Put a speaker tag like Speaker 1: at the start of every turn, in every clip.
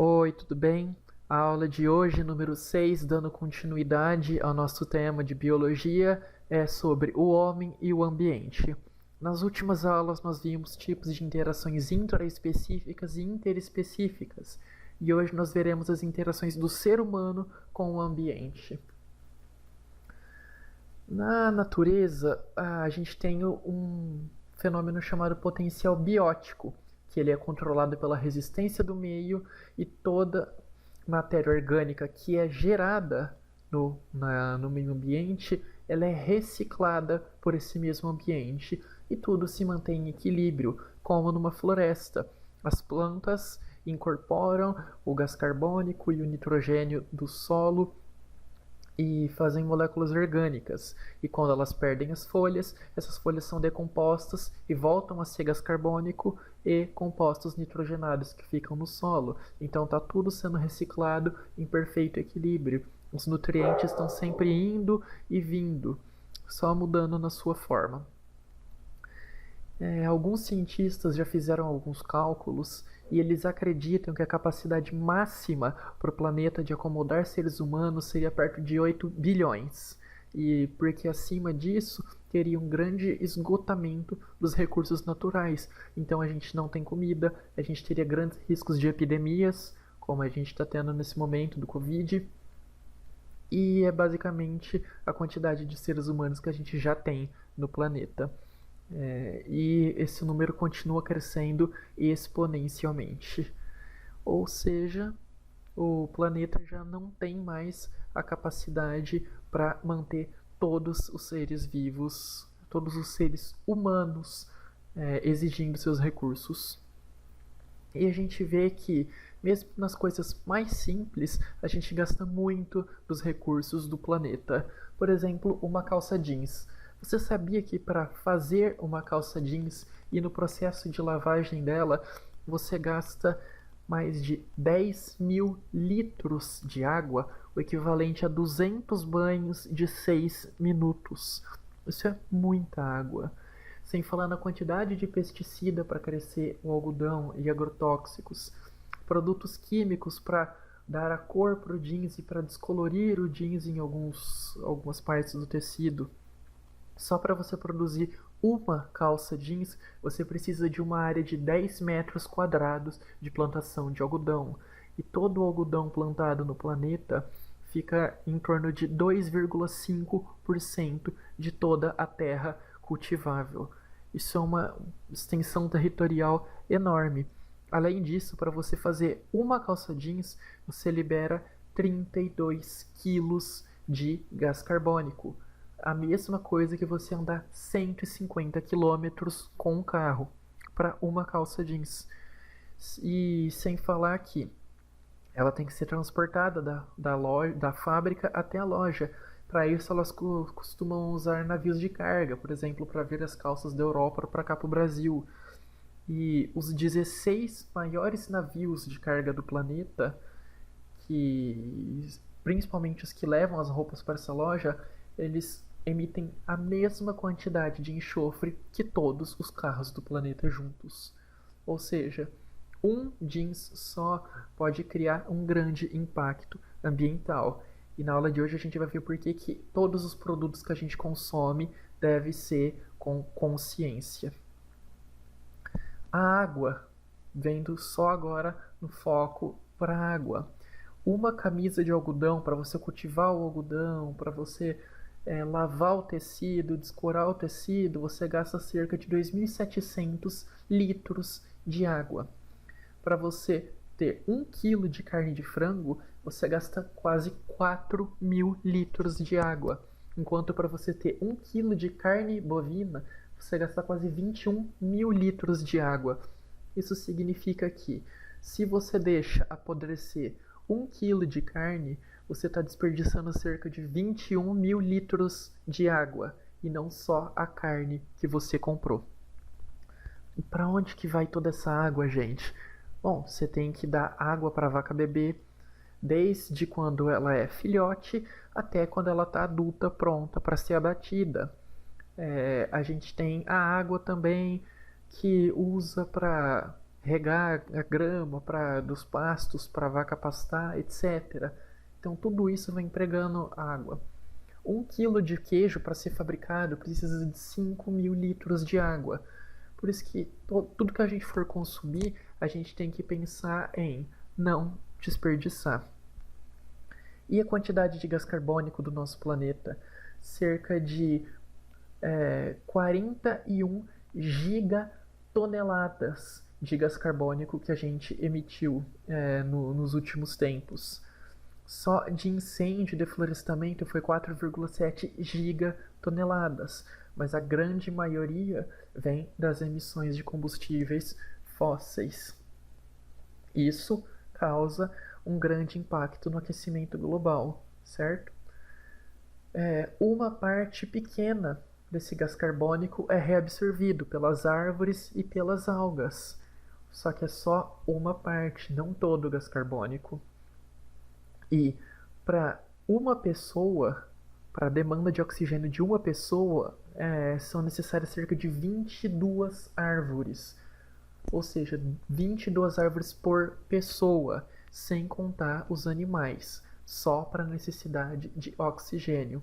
Speaker 1: Oi, tudo bem? A aula de hoje, número 6, dando continuidade ao nosso tema de biologia, é sobre o homem e o ambiente. Nas últimas aulas, nós vimos tipos de interações intraespecíficas e interespecíficas, e hoje nós veremos as interações do ser humano com o ambiente. Na natureza, a gente tem um fenômeno chamado potencial biótico, que ele é controlado pela resistência do meio e toda matéria orgânica que é gerada no meio ambiente, ela é reciclada por esse mesmo ambiente e tudo se mantém em equilíbrio, como numa floresta. As plantas incorporam o gás carbônico e o nitrogênio do solo e fazem moléculas orgânicas. E quando elas perdem as folhas, essas folhas são decompostas e voltam a ser gás carbônico e compostos nitrogenados que ficam no solo. Então está tudo sendo reciclado em perfeito equilíbrio. Os nutrientes estão sempre indo e vindo, só mudando na sua forma. Alguns cientistas já fizeram alguns cálculos e eles acreditam que a capacidade máxima para o planeta de acomodar seres humanos seria perto de 8 bilhões. E porque acima disso teria um grande esgotamento dos recursos naturais. Então a gente não tem comida, a gente teria grandes riscos de epidemias, como a gente está tendo nesse momento do Covid. E é basicamente a quantidade de seres humanos que a gente já tem no planeta. E esse número continua crescendo exponencialmente. Ou seja, o planeta já não tem mais a capacidade para manter todos os seres vivos, todos os seres humanos exigindo seus recursos. E a gente vê que, mesmo nas coisas mais simples, a gente gasta muito dos recursos do planeta. Por exemplo, uma calça jeans. Você sabia que para fazer uma calça jeans e no processo de lavagem dela, você gasta mais de 10 mil litros de água, o equivalente a 200 banhos de 6 minutos. Isso é muita água. Sem falar na quantidade de pesticida para crescer o algodão e agrotóxicos, produtos químicos para dar a cor para o jeans e para descolorir o jeans em algumas partes do tecido. Só para você produzir uma calça jeans, você precisa de uma área de 10 metros quadrados de plantação de algodão. E todo o algodão plantado no planeta fica em torno de 2,5% de toda a terra cultivável. Isso é uma extensão territorial enorme. Além disso, para você fazer uma calça jeans, você libera 32 quilos de gás carbônico. A mesma coisa que você andar 150 quilômetros com um carro para uma calça jeans. E sem falar que ela tem que ser transportada da fábrica até a loja. Para isso, elas costumam usar navios de carga, por exemplo, para vir as calças da Europa para cá para o Brasil. E os 16 maiores navios de carga do planeta, que principalmente os que levam as roupas para essa loja, eles emitem a mesma quantidade de enxofre que todos os carros do planeta juntos. Ou seja, um jeans só pode criar um grande impacto ambiental. E na aula de hoje a gente vai ver por que todos os produtos que a gente consome devem ser com consciência. A água, vendo só agora no foco para a água. Uma camisa de algodão, para você cultivar o algodão, para você lavar o tecido, descorar o tecido, você gasta cerca de 2.700 litros de água. Para você ter 1 kg de carne de frango, você gasta quase 4.000 litros de água. Enquanto para você ter 1 kg de carne bovina, você gasta quase 21.000 litros de água. Isso significa que, se você deixa apodrecer 1 kg de carne, você está desperdiçando cerca de 21.000 litros de água, e não só a carne que você comprou. E para onde que vai toda essa água, gente? Bom, você tem que dar água para a vaca beber, desde quando ela é filhote até quando ela está adulta, pronta para ser abatida. A gente tem a água também que usa para regar a grama dos pastos para a vaca pastar, etc. Então tudo isso vai empregando água. 1 quilo de queijo para ser fabricado precisa de 5.000 litros de água. Por isso que tudo que a gente for consumir, a gente tem que pensar em não desperdiçar. E a quantidade de gás carbônico do nosso planeta? Cerca de 41 gigatoneladas de gás carbônico que a gente emitiu nos últimos tempos. Só de incêndio e deflorestamento foi 4,7 gigatoneladas, mas a grande maioria vem das emissões de combustíveis fósseis. Isso causa um grande impacto no aquecimento global, certo? Uma parte pequena desse gás carbônico é reabsorvido pelas árvores e pelas algas, só que é só uma parte, não todo o gás carbônico. E para uma pessoa, para a demanda de oxigênio de uma pessoa, são necessárias cerca de 22 árvores. Ou seja, 22 árvores por pessoa, sem contar os animais, só para a necessidade de oxigênio.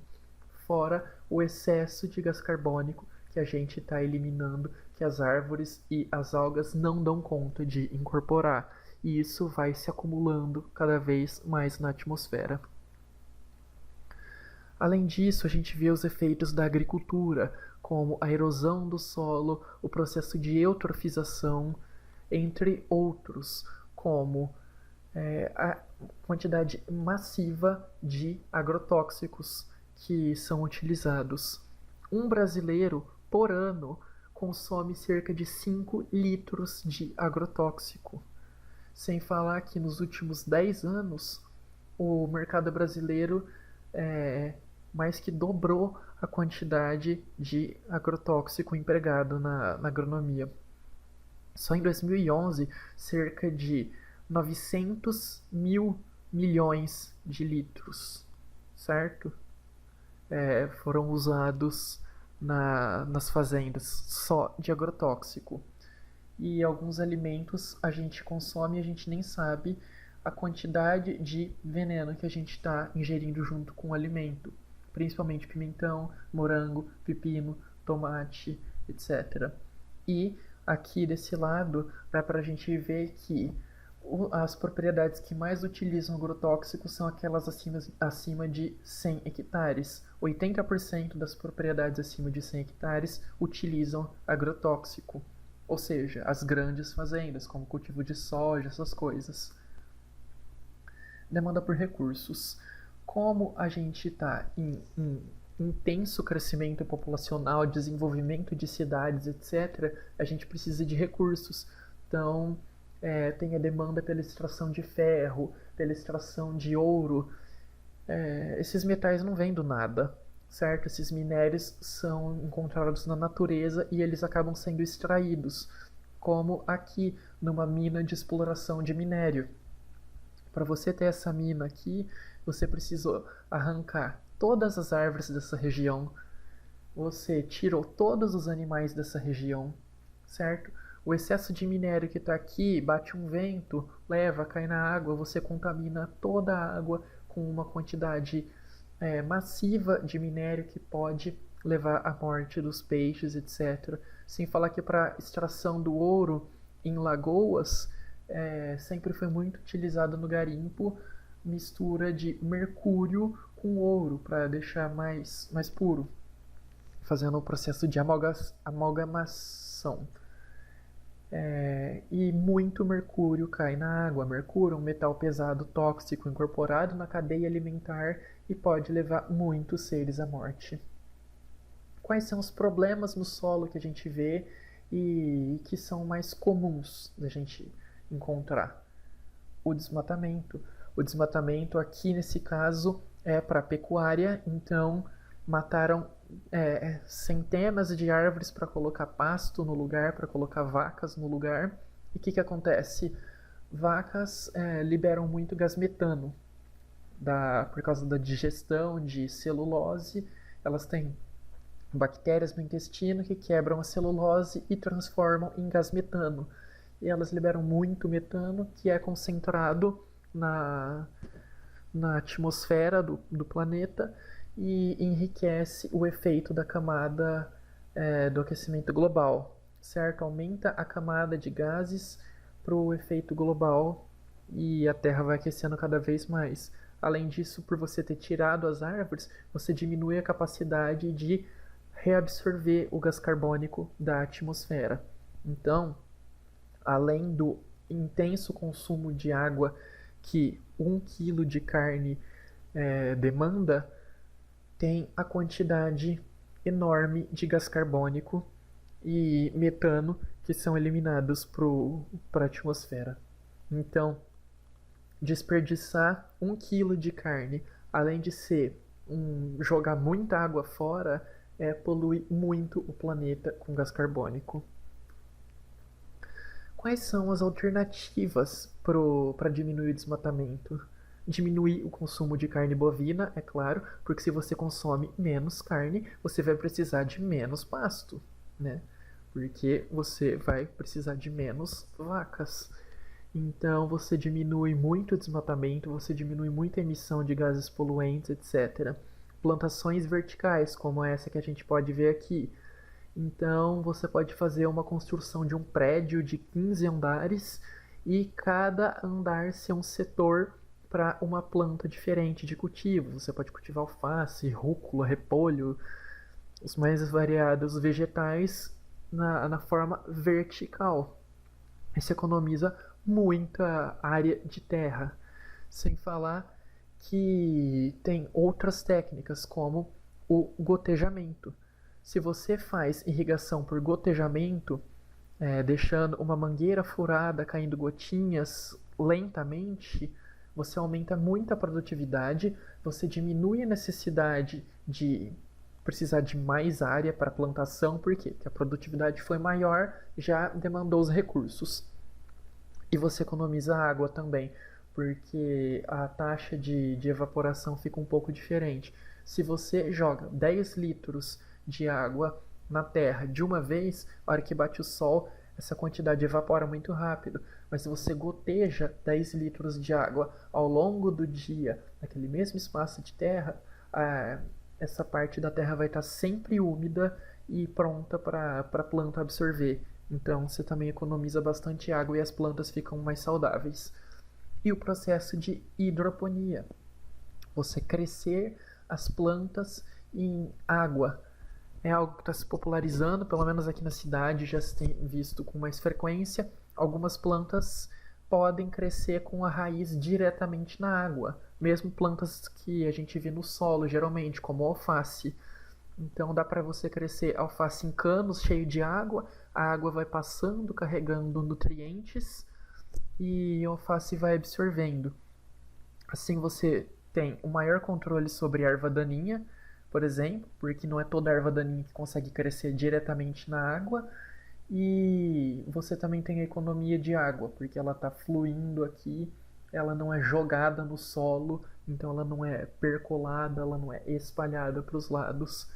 Speaker 1: Fora o excesso de gás carbônico que a gente está eliminando, que as árvores e as algas não dão conta de incorporar. E isso vai se acumulando cada vez mais na atmosfera. Além disso, a gente vê os efeitos da agricultura, como a erosão do solo, o processo de eutrofização, entre outros, como a quantidade massiva de agrotóxicos que são utilizados. Um brasileiro, por ano, consome cerca de 5 litros de agrotóxico. Sem falar que nos últimos 10 anos, o mercado brasileiro mais que dobrou a quantidade de agrotóxico empregado na agronomia. Só em 2011, cerca de 900 mil milhões de litros, certo? Foram usados nas fazendas só de agrotóxico. E alguns alimentos a gente consome e a gente nem sabe a quantidade de veneno que a gente está ingerindo junto com o alimento. Principalmente pimentão, morango, pepino, tomate, etc. E aqui desse lado dá para a gente ver que as propriedades que mais utilizam agrotóxicos são aquelas acima de 100 hectares. 80% das propriedades acima de 100 hectares utilizam agrotóxico. Ou seja, as grandes fazendas, como cultivo de soja, essas coisas. Demanda por recursos. Como a gente está em intenso crescimento populacional, desenvolvimento de cidades, etc., a gente precisa de recursos. Então, tem a demanda pela extração de ferro, pela extração de ouro. Esses metais não vêm do nada, certo? Esses minérios são encontrados na natureza e eles acabam sendo extraídos, como aqui numa mina de exploração de minério. Para você ter essa mina aqui, você precisa arrancar todas as árvores dessa região, você tirou todos os animais dessa região, certo? O excesso de minério que está aqui, bate um vento, leva, cai na água, você contamina toda a água com uma quantidade massiva de minério que pode levar à morte dos peixes, etc. Sem falar que para extração do ouro em lagoas, sempre foi muito utilizado no garimpo mistura de mercúrio com ouro para deixar mais puro, fazendo o processo de amalgamação. E muito mercúrio cai na água. Mercúrio é um metal pesado tóxico incorporado na cadeia alimentar e pode levar muitos seres à morte. Quais são os problemas no solo que a gente vê e que são mais comuns da gente encontrar? O desmatamento. O desmatamento aqui nesse caso é para pecuária, então mataram centenas de árvores para colocar pasto no lugar, para colocar vacas no lugar. E o que acontece? Vacas liberam muito gás metano por causa da digestão de celulose. Elas têm bactérias no intestino que quebram a celulose e transformam em gás metano. e elas liberam muito metano, que é concentrado na, na atmosfera do planeta e enriquece o efeito da camada do aquecimento global, certo? Aumenta a camada de gases para o efeito global e a Terra vai aquecendo cada vez mais. Além disso, por você ter tirado as árvores, você diminui a capacidade de reabsorver o gás carbônico da atmosfera. Então, além do intenso consumo de água que 1 quilo de carne demanda, tem a quantidade enorme de gás carbônico e metano que são eliminados para a atmosfera. Então, desperdiçar 1 quilo de carne, além de ser jogar muita água fora, polui muito o planeta com gás carbônico. Quais são as alternativas para diminuir o desmatamento? Diminuir o consumo de carne bovina, é claro, porque se você consome menos carne, você vai precisar de menos pasto, né? Porque você vai precisar de menos vacas. Então você diminui muito o desmatamento, você diminui muito a emissão de gases poluentes, etc. Plantações verticais, como essa que a gente pode ver aqui. Então você pode fazer uma construção de um prédio de 15 andares e cada andar ser um setor para uma planta diferente de cultivo. Você pode cultivar alface, rúcula, repolho, os mais variados vegetais na forma vertical. Isso economiza muita área de terra. Sem falar que tem outras técnicas, como o gotejamento. Se você faz irrigação por gotejamento, deixando uma mangueira furada, caindo gotinhas lentamente, você aumenta muito a produtividade, você diminui a necessidade de precisar de mais área para plantação, porque a produtividade foi maior, já demandou os recursos. E você economiza água também, porque a taxa de evaporação fica um pouco diferente. Se você joga 10 litros de água na terra de uma vez, a hora que bate o sol, essa quantidade evapora muito rápido. Mas se você goteja 10 litros de água ao longo do dia, naquele mesmo espaço de terra, essa parte da terra vai estar sempre úmida e pronta para a planta absorver. Então você também economiza bastante água e as plantas ficam mais saudáveis. E o processo de hidroponia. Você crescer as plantas em água. É algo que está se popularizando, pelo menos aqui na cidade já se tem visto com mais frequência. Algumas plantas podem crescer com a raiz diretamente na água, mesmo plantas que a gente vê no solo geralmente, como alface. Então dá para você crescer alface em canos cheio de água, a água vai passando, carregando nutrientes e a alface vai absorvendo. Assim você tem um maior controle sobre a erva daninha, por exemplo, porque não é toda erva daninha que consegue crescer diretamente na água, e você também tem a economia de água, porque ela está fluindo aqui, ela não é jogada no solo, então ela não é percolada, ela não é espalhada para os lados.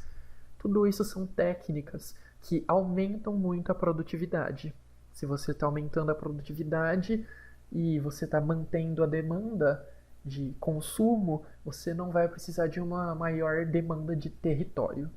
Speaker 1: Tudo isso são técnicas que aumentam muito a produtividade. Se você está aumentando a produtividade e você está mantendo a demanda de consumo, você não vai precisar de uma maior demanda de território.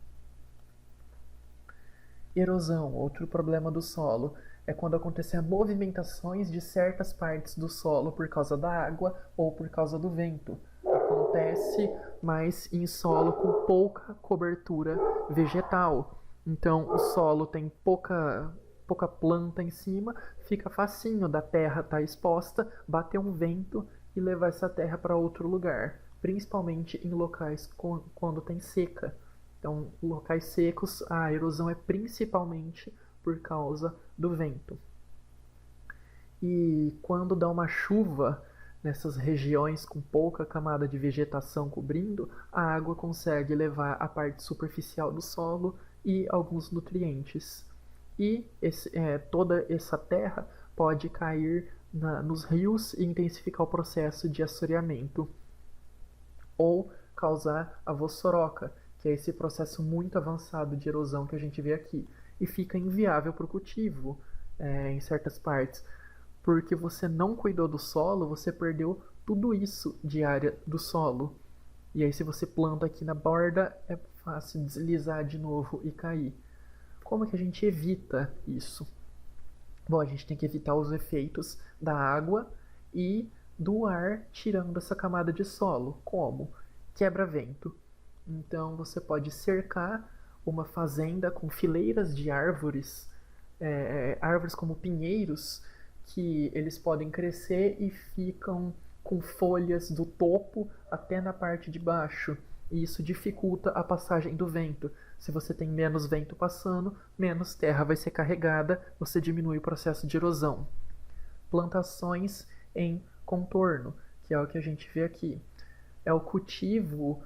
Speaker 1: Erosão, outro problema do solo, é quando acontecem movimentações de certas partes do solo por causa da água ou por causa do vento. Acontece mais em solo com pouca cobertura vegetal. Então o solo tem pouca planta em cima, fica facinho da terra estar exposta, bater um vento e levar essa terra para outro lugar, principalmente em locais quando tem seca. Então, locais secos, a erosão é principalmente por causa do vento. E quando dá uma chuva nessas regiões com pouca camada de vegetação cobrindo, a água consegue levar a parte superficial do solo e alguns nutrientes. E toda essa terra pode cair nos rios e intensificar o processo de assoreamento, ou causar a vossoroca, que é esse processo muito avançado de erosão que a gente vê aqui, e fica inviável para o cultivo. em certas partes. Porque você não cuidou do solo, você perdeu tudo isso de área do solo. E aí se você planta aqui na borda, é fácil deslizar de novo e cair. Como que a gente evita isso? Bom, a gente tem que evitar os efeitos da água e do ar tirando essa camada de solo. Como? Quebra-vento. Então você pode cercar uma fazenda com fileiras de árvores, árvores como pinheiros, que eles podem crescer e ficam com folhas do topo até na parte de baixo. E isso dificulta a passagem do vento. Se você tem menos vento passando, menos terra vai ser carregada, você diminui o processo de erosão. Plantações em contorno, que é o que a gente vê aqui. É o cultivo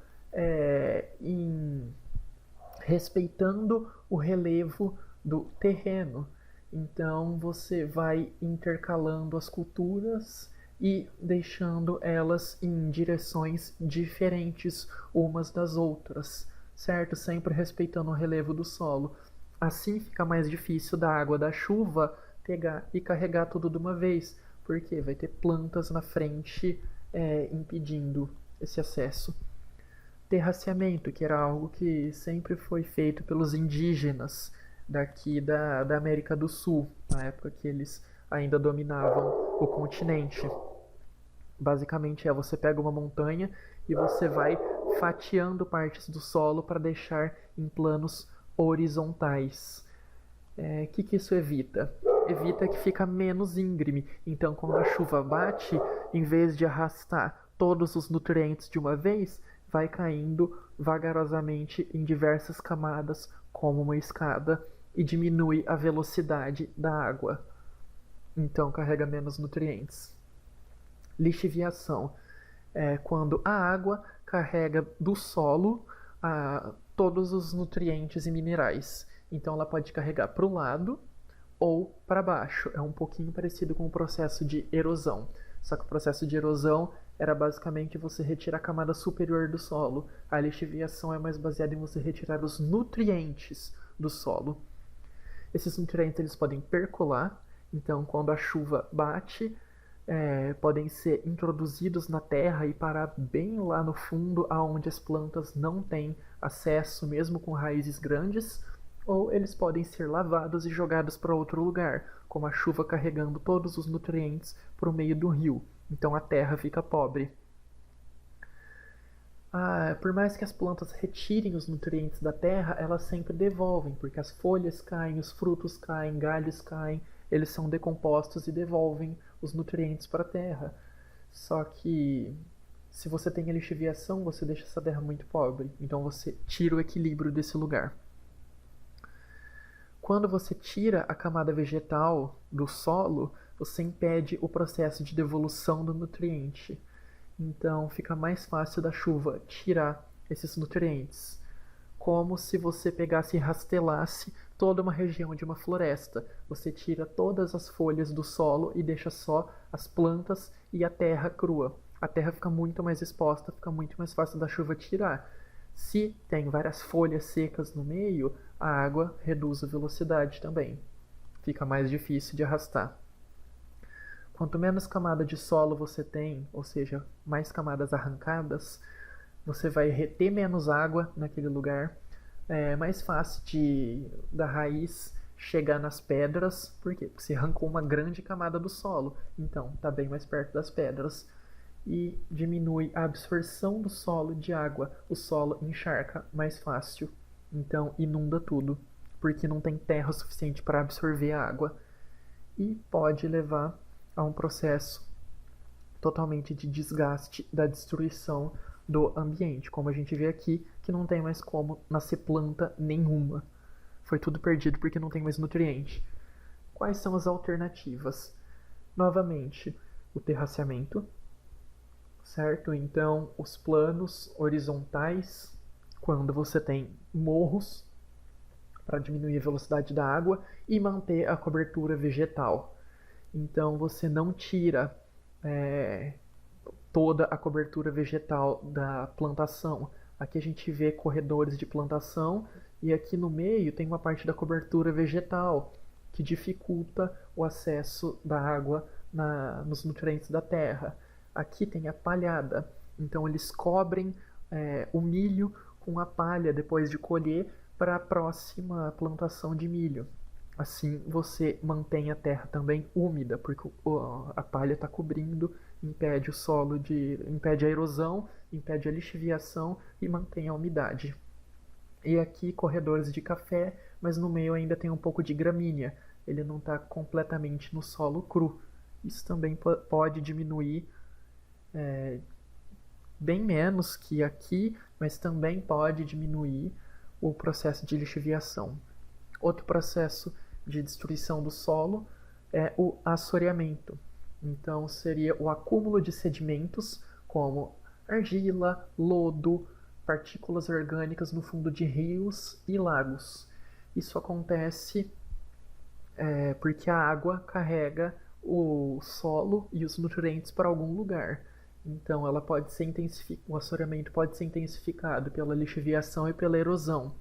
Speaker 1: respeitando o relevo do terreno. Então você vai intercalando as culturas e deixando elas em direções diferentes umas das outras, certo? Sempre respeitando o relevo do solo. Assim fica mais difícil da água da chuva pegar e carregar tudo de uma vez, porque vai ter plantas na frente impedindo esse acesso. Terraceamento, que era algo que sempre foi feito pelos indígenas daqui da América do Sul, na época que eles ainda dominavam o continente. Basicamente você pega uma montanha e você vai fatiando partes do solo para deixar em planos horizontais. Que isso evita? Evita que fica menos íngreme. Então, quando a chuva bate, em vez de arrastar todos os nutrientes de uma vez, vai caindo vagarosamente em diversas camadas, como uma escada, e diminui a velocidade da água. Então, carrega menos nutrientes. Lixiviação é quando a água carrega do solo todos os nutrientes e minerais. Então ela pode carregar para o lado ou para baixo. É um pouquinho parecido com o processo de erosão. Só que o processo de erosão era basicamente você retirar a camada superior do solo. A lixiviação é mais baseada em você retirar os nutrientes do solo. Esses nutrientes eles podem percolar. Então quando a chuva bate, podem ser introduzidos na terra e parar bem lá no fundo, aonde as plantas não têm acesso, mesmo com raízes grandes, ou eles podem ser lavados e jogados para outro lugar, como a chuva carregando todos os nutrientes para o meio do rio. Então a terra fica pobre. Por mais que as plantas retirem os nutrientes da terra, elas sempre devolvem, porque as folhas caem, os frutos caem, galhos caem, eles são decompostos e devolvem os nutrientes para a terra. Só que se você tem a lixiviação, você deixa essa terra muito pobre, então você tira o equilíbrio desse lugar. Quando você tira a camada vegetal do solo, você impede o processo de devolução do nutriente. Então fica mais fácil da chuva tirar esses nutrientes. Como se você pegasse e rastelasse toda uma região de uma floresta. Você tira todas as folhas do solo e deixa só as plantas e a terra crua. A terra fica muito mais exposta, fica muito mais fácil da chuva tirar. Se tem várias folhas secas no meio, a água reduz a velocidade também. Fica mais difícil de arrastar. Quanto menos camada de solo você tem, ou seja, mais camadas arrancadas, você vai reter menos água naquele lugar. É mais fácil da raiz chegar nas pedras. Por quê? Porque você arrancou uma grande camada do solo, então está bem mais perto das pedras. E diminui a absorção do solo de água. O solo encharca mais fácil, então inunda tudo, porque não tem terra suficiente para absorver a água. E pode levar a um processo totalmente de desgaste, da destruição do ambiente, como a gente vê aqui, que não tem mais como nascer planta nenhuma. Foi tudo perdido porque não tem mais nutriente. Quais são as alternativas? Novamente, o terraceamento, certo? Então, os planos horizontais, quando você tem morros, para diminuir a velocidade da água e manter a cobertura vegetal. Então, você não tira toda a cobertura vegetal da plantação. Aqui a gente vê corredores de plantação e aqui no meio tem uma parte da cobertura vegetal que dificulta o acesso da água nos nutrientes da terra. Aqui tem a palhada, então eles cobrem o milho com a palha depois de colher para a próxima plantação de milho. Assim você mantém a terra também úmida, porque a palha está cobrindo, impede o solo impede a erosão, impede a lixiviação e mantém a umidade. E aqui corredores de café, mas no meio ainda tem um pouco de gramínea. Ele não está completamente no solo cru. Isso também pode diminuir bem menos que aqui, mas também pode diminuir o processo de lixiviação. Outro processo de destruição do solo é o assoreamento. Então seria o acúmulo de sedimentos como argila, lodo, partículas orgânicas no fundo de rios e lagos. Isso acontece porque a água carrega o solo e os nutrientes para algum lugar. Então ela pode ser o assoreamento pode ser intensificado pela lixiviação e pela erosão.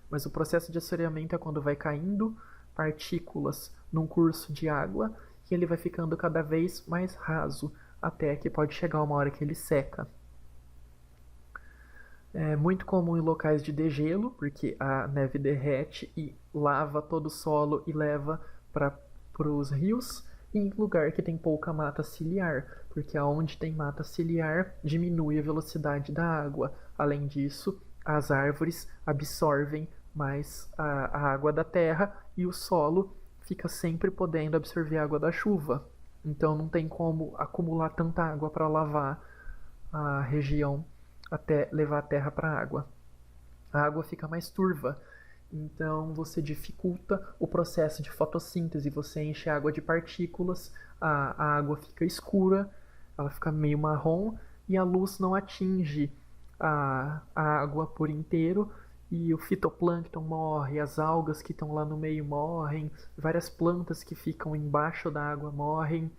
Speaker 1: Mas o processo de assoreamento é quando vai caindo partículas num curso de água e ele vai ficando cada vez mais raso, até que pode chegar uma hora que ele seca. É muito comum em locais de degelo, porque a neve derrete e lava todo o solo e leva para os rios, e em lugar que tem pouca mata ciliar, porque aonde tem mata ciliar diminui a velocidade da água. Além disso, as árvores absorvem mais a água da terra e o solo fica sempre podendo absorver a água da chuva. Então não tem como acumular tanta água para lavar a região até levar a terra para a água. A água fica mais turva, então você dificulta o processo de fotossíntese, você enche a água de partículas, a água fica escura, ela fica meio marrom e a luz não atinge a água por inteiro e o fitoplâncton morre, as algas que estão lá no meio morrem, várias plantas que ficam embaixo da água morrem.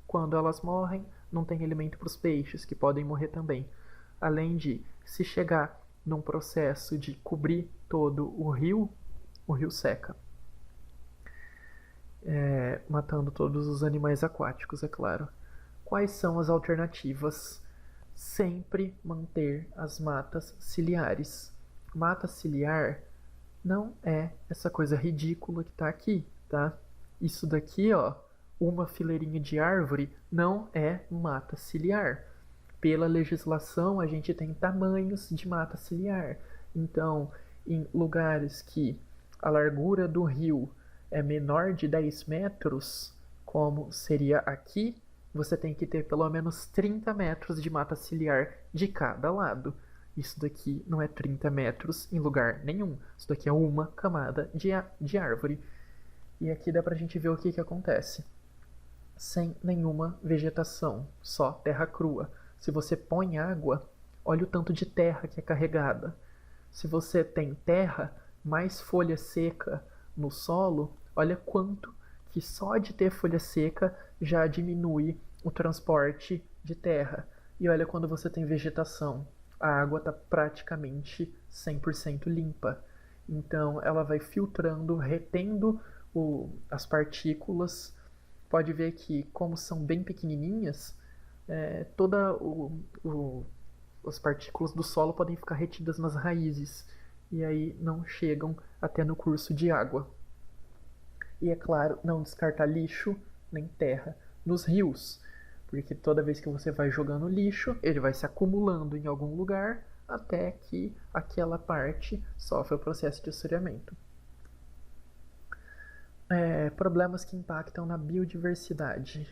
Speaker 1: Quando elas morrem, não tem alimento para os peixes, que podem morrer também. Além de, se chegar num processo de cobrir todo o rio seca, matando todos os animais aquáticos, é claro. Quais são as alternativas? Sempre manter as matas ciliares. Mata ciliar não é essa coisa ridícula que está aqui, tá? Isso daqui, ó, uma fileirinha de árvore não é mata ciliar. Pela legislação, a gente tem tamanhos de mata ciliar. Então, em lugares que a largura do rio é menor de 10 metros, como seria aqui, você tem que ter pelo menos 30 metros de mata ciliar de cada lado. Isso daqui não é 30 metros em lugar nenhum. Isso daqui é uma camada de árvore. E aqui dá pra gente ver o que acontece. Sem nenhuma vegetação, só terra crua. Se você põe água, olha o tanto de terra que é carregada. Se você tem terra, mais folha seca no solo, olha quanto que só de ter folha seca já diminui o transporte de terra. E olha quando você tem vegetação, a água está praticamente 100% limpa. Então ela vai filtrando, retendo as partículas. Pode ver que, como são bem pequenininhas, as partículas do solo podem ficar retidas nas raízes e aí não chegam até no curso de água. E é claro, não descartar lixo nem terra nos rios, porque toda vez que você vai jogando lixo, ele vai se acumulando em algum lugar até que aquela parte sofre o processo de assoreamento. Problemas que impactam na biodiversidade.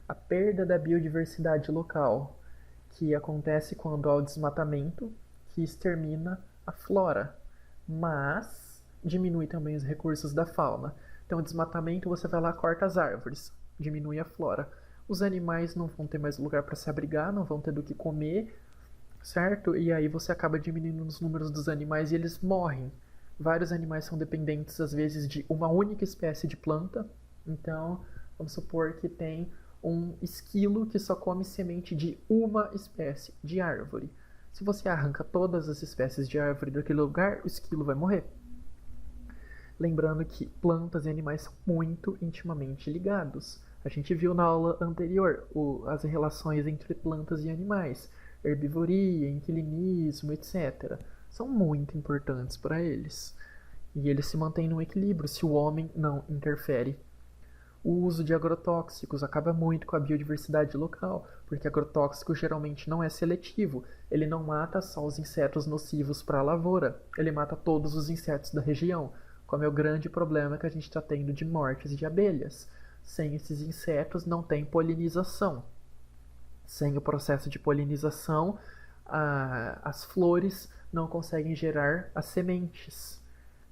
Speaker 1: A perda da biodiversidade local, que acontece quando há o desmatamento, que extermina a flora, mas diminui também os recursos da fauna. Então, o desmatamento, você vai lá, corta as árvores, diminui a flora. Os animais não vão ter mais lugar para se abrigar, não vão ter do que comer, certo? E aí você acaba diminuindo os números dos animais e eles morrem. Vários animais são dependentes, às vezes, de uma única espécie de planta. Então, vamos supor que tem um esquilo que só come semente de uma espécie de árvore. Se você arranca todas as espécies de árvore daquele lugar, o esquilo vai morrer. Lembrando que plantas e animais são muito intimamente ligados. A gente viu na aula anterior as relações entre plantas e animais, herbivoria, inquilinismo, etc. São muito importantes para eles. E eles se mantêm no equilíbrio se o homem não interfere. O uso de agrotóxicos acaba muito com a biodiversidade local, porque agrotóxico geralmente não é seletivo. Ele não mata só os insetos nocivos para a lavoura, ele mata todos os insetos da região, como é o grande problema que a gente está tendo de mortes de abelhas. Sem esses insetos não tem polinização. Sem o processo de polinização, as flores não conseguem gerar as sementes.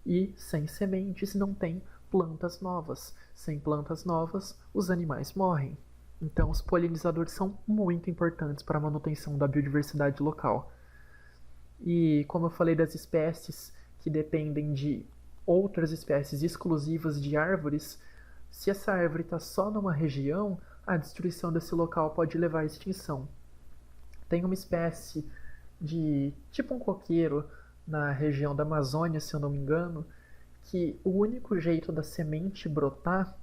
Speaker 1: E sem sementes não tem plantas novas. Sem plantas novas, os animais morrem. Então, os polinizadores são muito importantes para a manutenção da biodiversidade local. E como eu falei das espécies que dependem de outras espécies exclusivas de árvores, se essa árvore está só numa região, a destruição desse local pode levar à extinção. Tem uma espécie de tipo um coqueiro na região da Amazônia, se eu não me engano, que o único jeito da semente brotar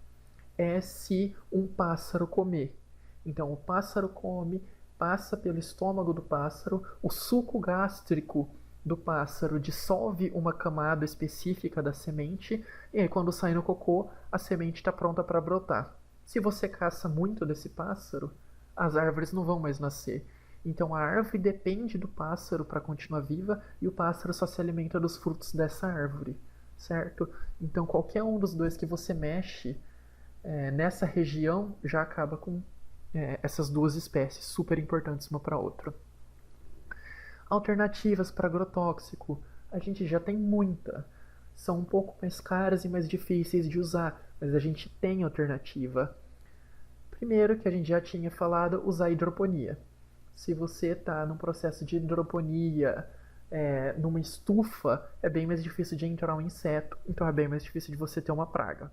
Speaker 1: é se um pássaro comer. Então o pássaro come, passa pelo estômago do pássaro, o suco gástrico do pássaro dissolve uma camada específica da semente, e aí quando sai no cocô, a semente está pronta para brotar. Se você caça muito desse pássaro, as árvores não vão mais nascer. Então a árvore depende do pássaro para continuar viva, e o pássaro só se alimenta dos frutos dessa árvore, certo? Então qualquer um dos dois que você mexe nessa região já acaba com essas duas espécies super importantes uma para a outra. Alternativas para agrotóxico, a gente já tem muita. São um pouco mais caras e mais difíceis de usar, mas a gente tem alternativa. Primeiro, que a gente já tinha falado, usar hidroponia. Se você está num processo de hidroponia, numa estufa, é bem mais difícil de entrar um inseto, então é bem mais difícil de você ter uma praga.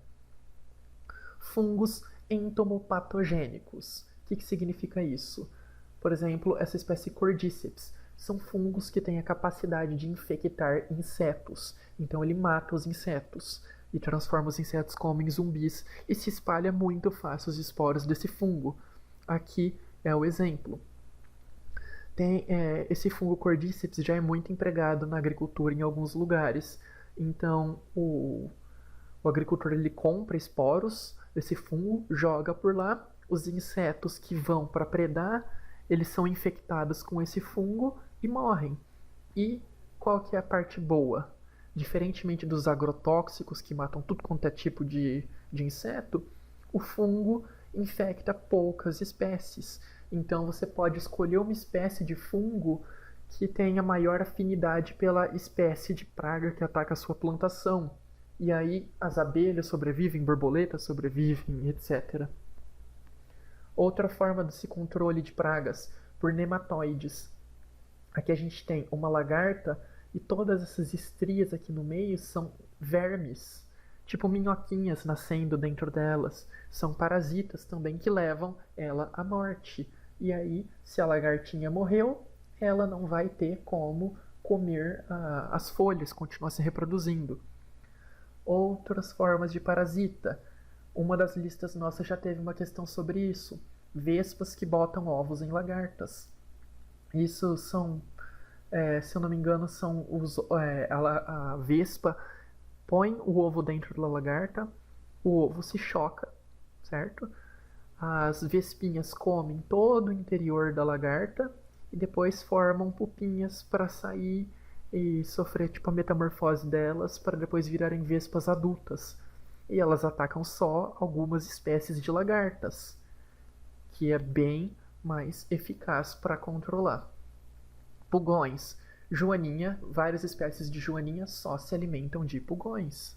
Speaker 1: Fungos entomopatogênicos. O que significa isso? Por exemplo, essa espécie Cordyceps. São fungos que têm a capacidade de infectar insetos. Então ele mata os insetos e transforma os insetos como em zumbis e se espalha muito fácil os esporos desse fungo. Aqui é o exemplo. Esse fungo Cordyceps já é muito empregado na agricultura em alguns lugares. Então o agricultor ele compra esporos desse fungo, joga por lá. Os insetos que vão para predar, eles são infectados com esse fungo e morrem. E qual que é a parte boa? Diferentemente dos agrotóxicos que matam tudo quanto é tipo de inseto, o fungo infecta poucas espécies. Então você pode escolher uma espécie de fungo que tenha maior afinidade pela espécie de praga que ataca a sua plantação. E aí as abelhas sobrevivem, borboletas sobrevivem, etc. Outra forma desse controle de pragas, por nematóides. Aqui a gente tem uma lagarta e todas essas estrias aqui no meio são vermes, tipo minhoquinhas nascendo dentro delas. São parasitas também que levam ela à morte. E aí, se a lagartinha morreu, ela não vai ter como comer as folhas, continuar se reproduzindo. Outras formas de parasita. Uma das listas nossas já teve uma questão sobre isso. Vespas que botam ovos em lagartas. Isso são, se eu não me engano, são a vespa põe o ovo dentro da lagarta, o ovo se choca, certo? As vespinhas comem todo o interior da lagarta e depois formam pupinhas para sair e sofrer tipo a metamorfose delas para depois virarem vespas adultas. E elas atacam só algumas espécies de lagartas, que é bem mais eficaz para controlar. Pulgões. Joaninha, várias espécies de joaninha só se alimentam de pulgões.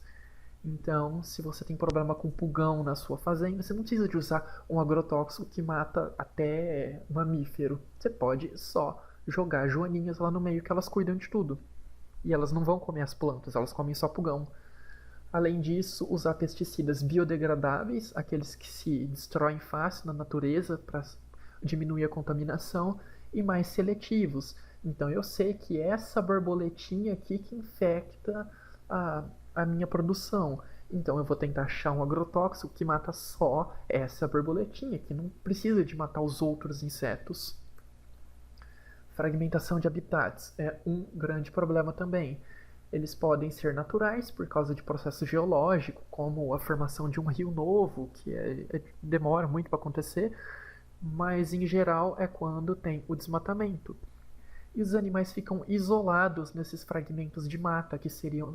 Speaker 1: Então, se você tem problema com pulgão na sua fazenda, você não precisa de usar um agrotóxico que mata até mamífero. Você pode só jogar joaninhas lá no meio que elas cuidam de tudo. E elas não vão comer as plantas, elas comem só pulgão. Além disso, usar pesticidas biodegradáveis, aqueles que se destroem fácil na natureza para diminuir a contaminação, e mais seletivos. Então eu sei que essa borboletinha aqui que infecta a minha produção. Então eu vou tentar achar um agrotóxico que mata só essa borboletinha, que não precisa de matar os outros insetos. Fragmentação de habitats é um grande problema também. Eles podem ser naturais por causa de processo geológico, como a formação de um rio novo, que demora muito para acontecer, mas em geral é quando tem o desmatamento. E os animais ficam isolados nesses fragmentos de mata, que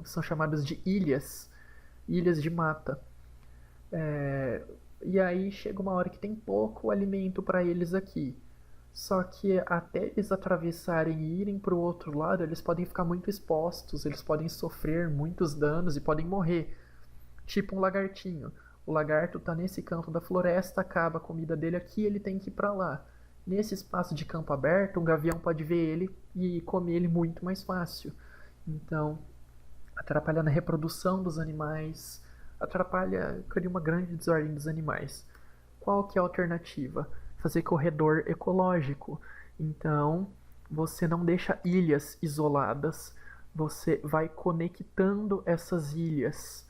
Speaker 1: são chamados de ilhas de mata. E aí chega uma hora que tem pouco alimento para eles aqui. Só que até eles atravessarem e irem para o outro lado, eles podem ficar muito expostos, eles podem sofrer muitos danos e podem morrer. Tipo um lagartinho. O lagarto está nesse canto da floresta, acaba a comida dele aqui, ele tem que ir para lá. Nesse espaço de campo aberto, um gavião pode ver ele e comer ele muito mais fácil. Então, atrapalha na reprodução dos animais, cria uma grande desordem dos animais. Qual que é a alternativa? Fazer corredor ecológico. Então, você não deixa ilhas isoladas, você vai conectando essas ilhas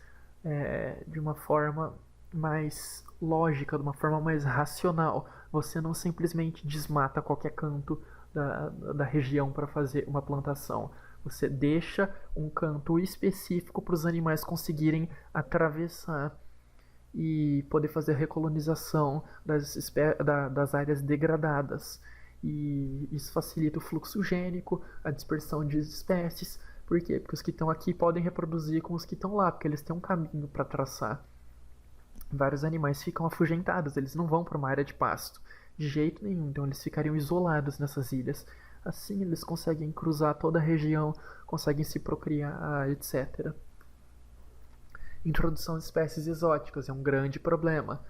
Speaker 1: de uma forma mais lógica, de uma forma mais racional. Você não simplesmente desmata qualquer canto da região para fazer uma plantação. Você deixa um canto específico para os animais conseguirem atravessar e poder fazer a recolonização das áreas degradadas. E isso facilita o fluxo gênico, a dispersão de espécies. Por quê? Porque os que estão aqui podem reproduzir com os que estão lá, porque eles têm um caminho para traçar. Vários animais ficam afugentados, eles não vão para uma área de pasto de jeito nenhum, então eles ficariam isolados nessas ilhas. Assim eles conseguem cruzar toda a região, conseguem se procriar, etc. Introdução de espécies exóticas é um grande problema.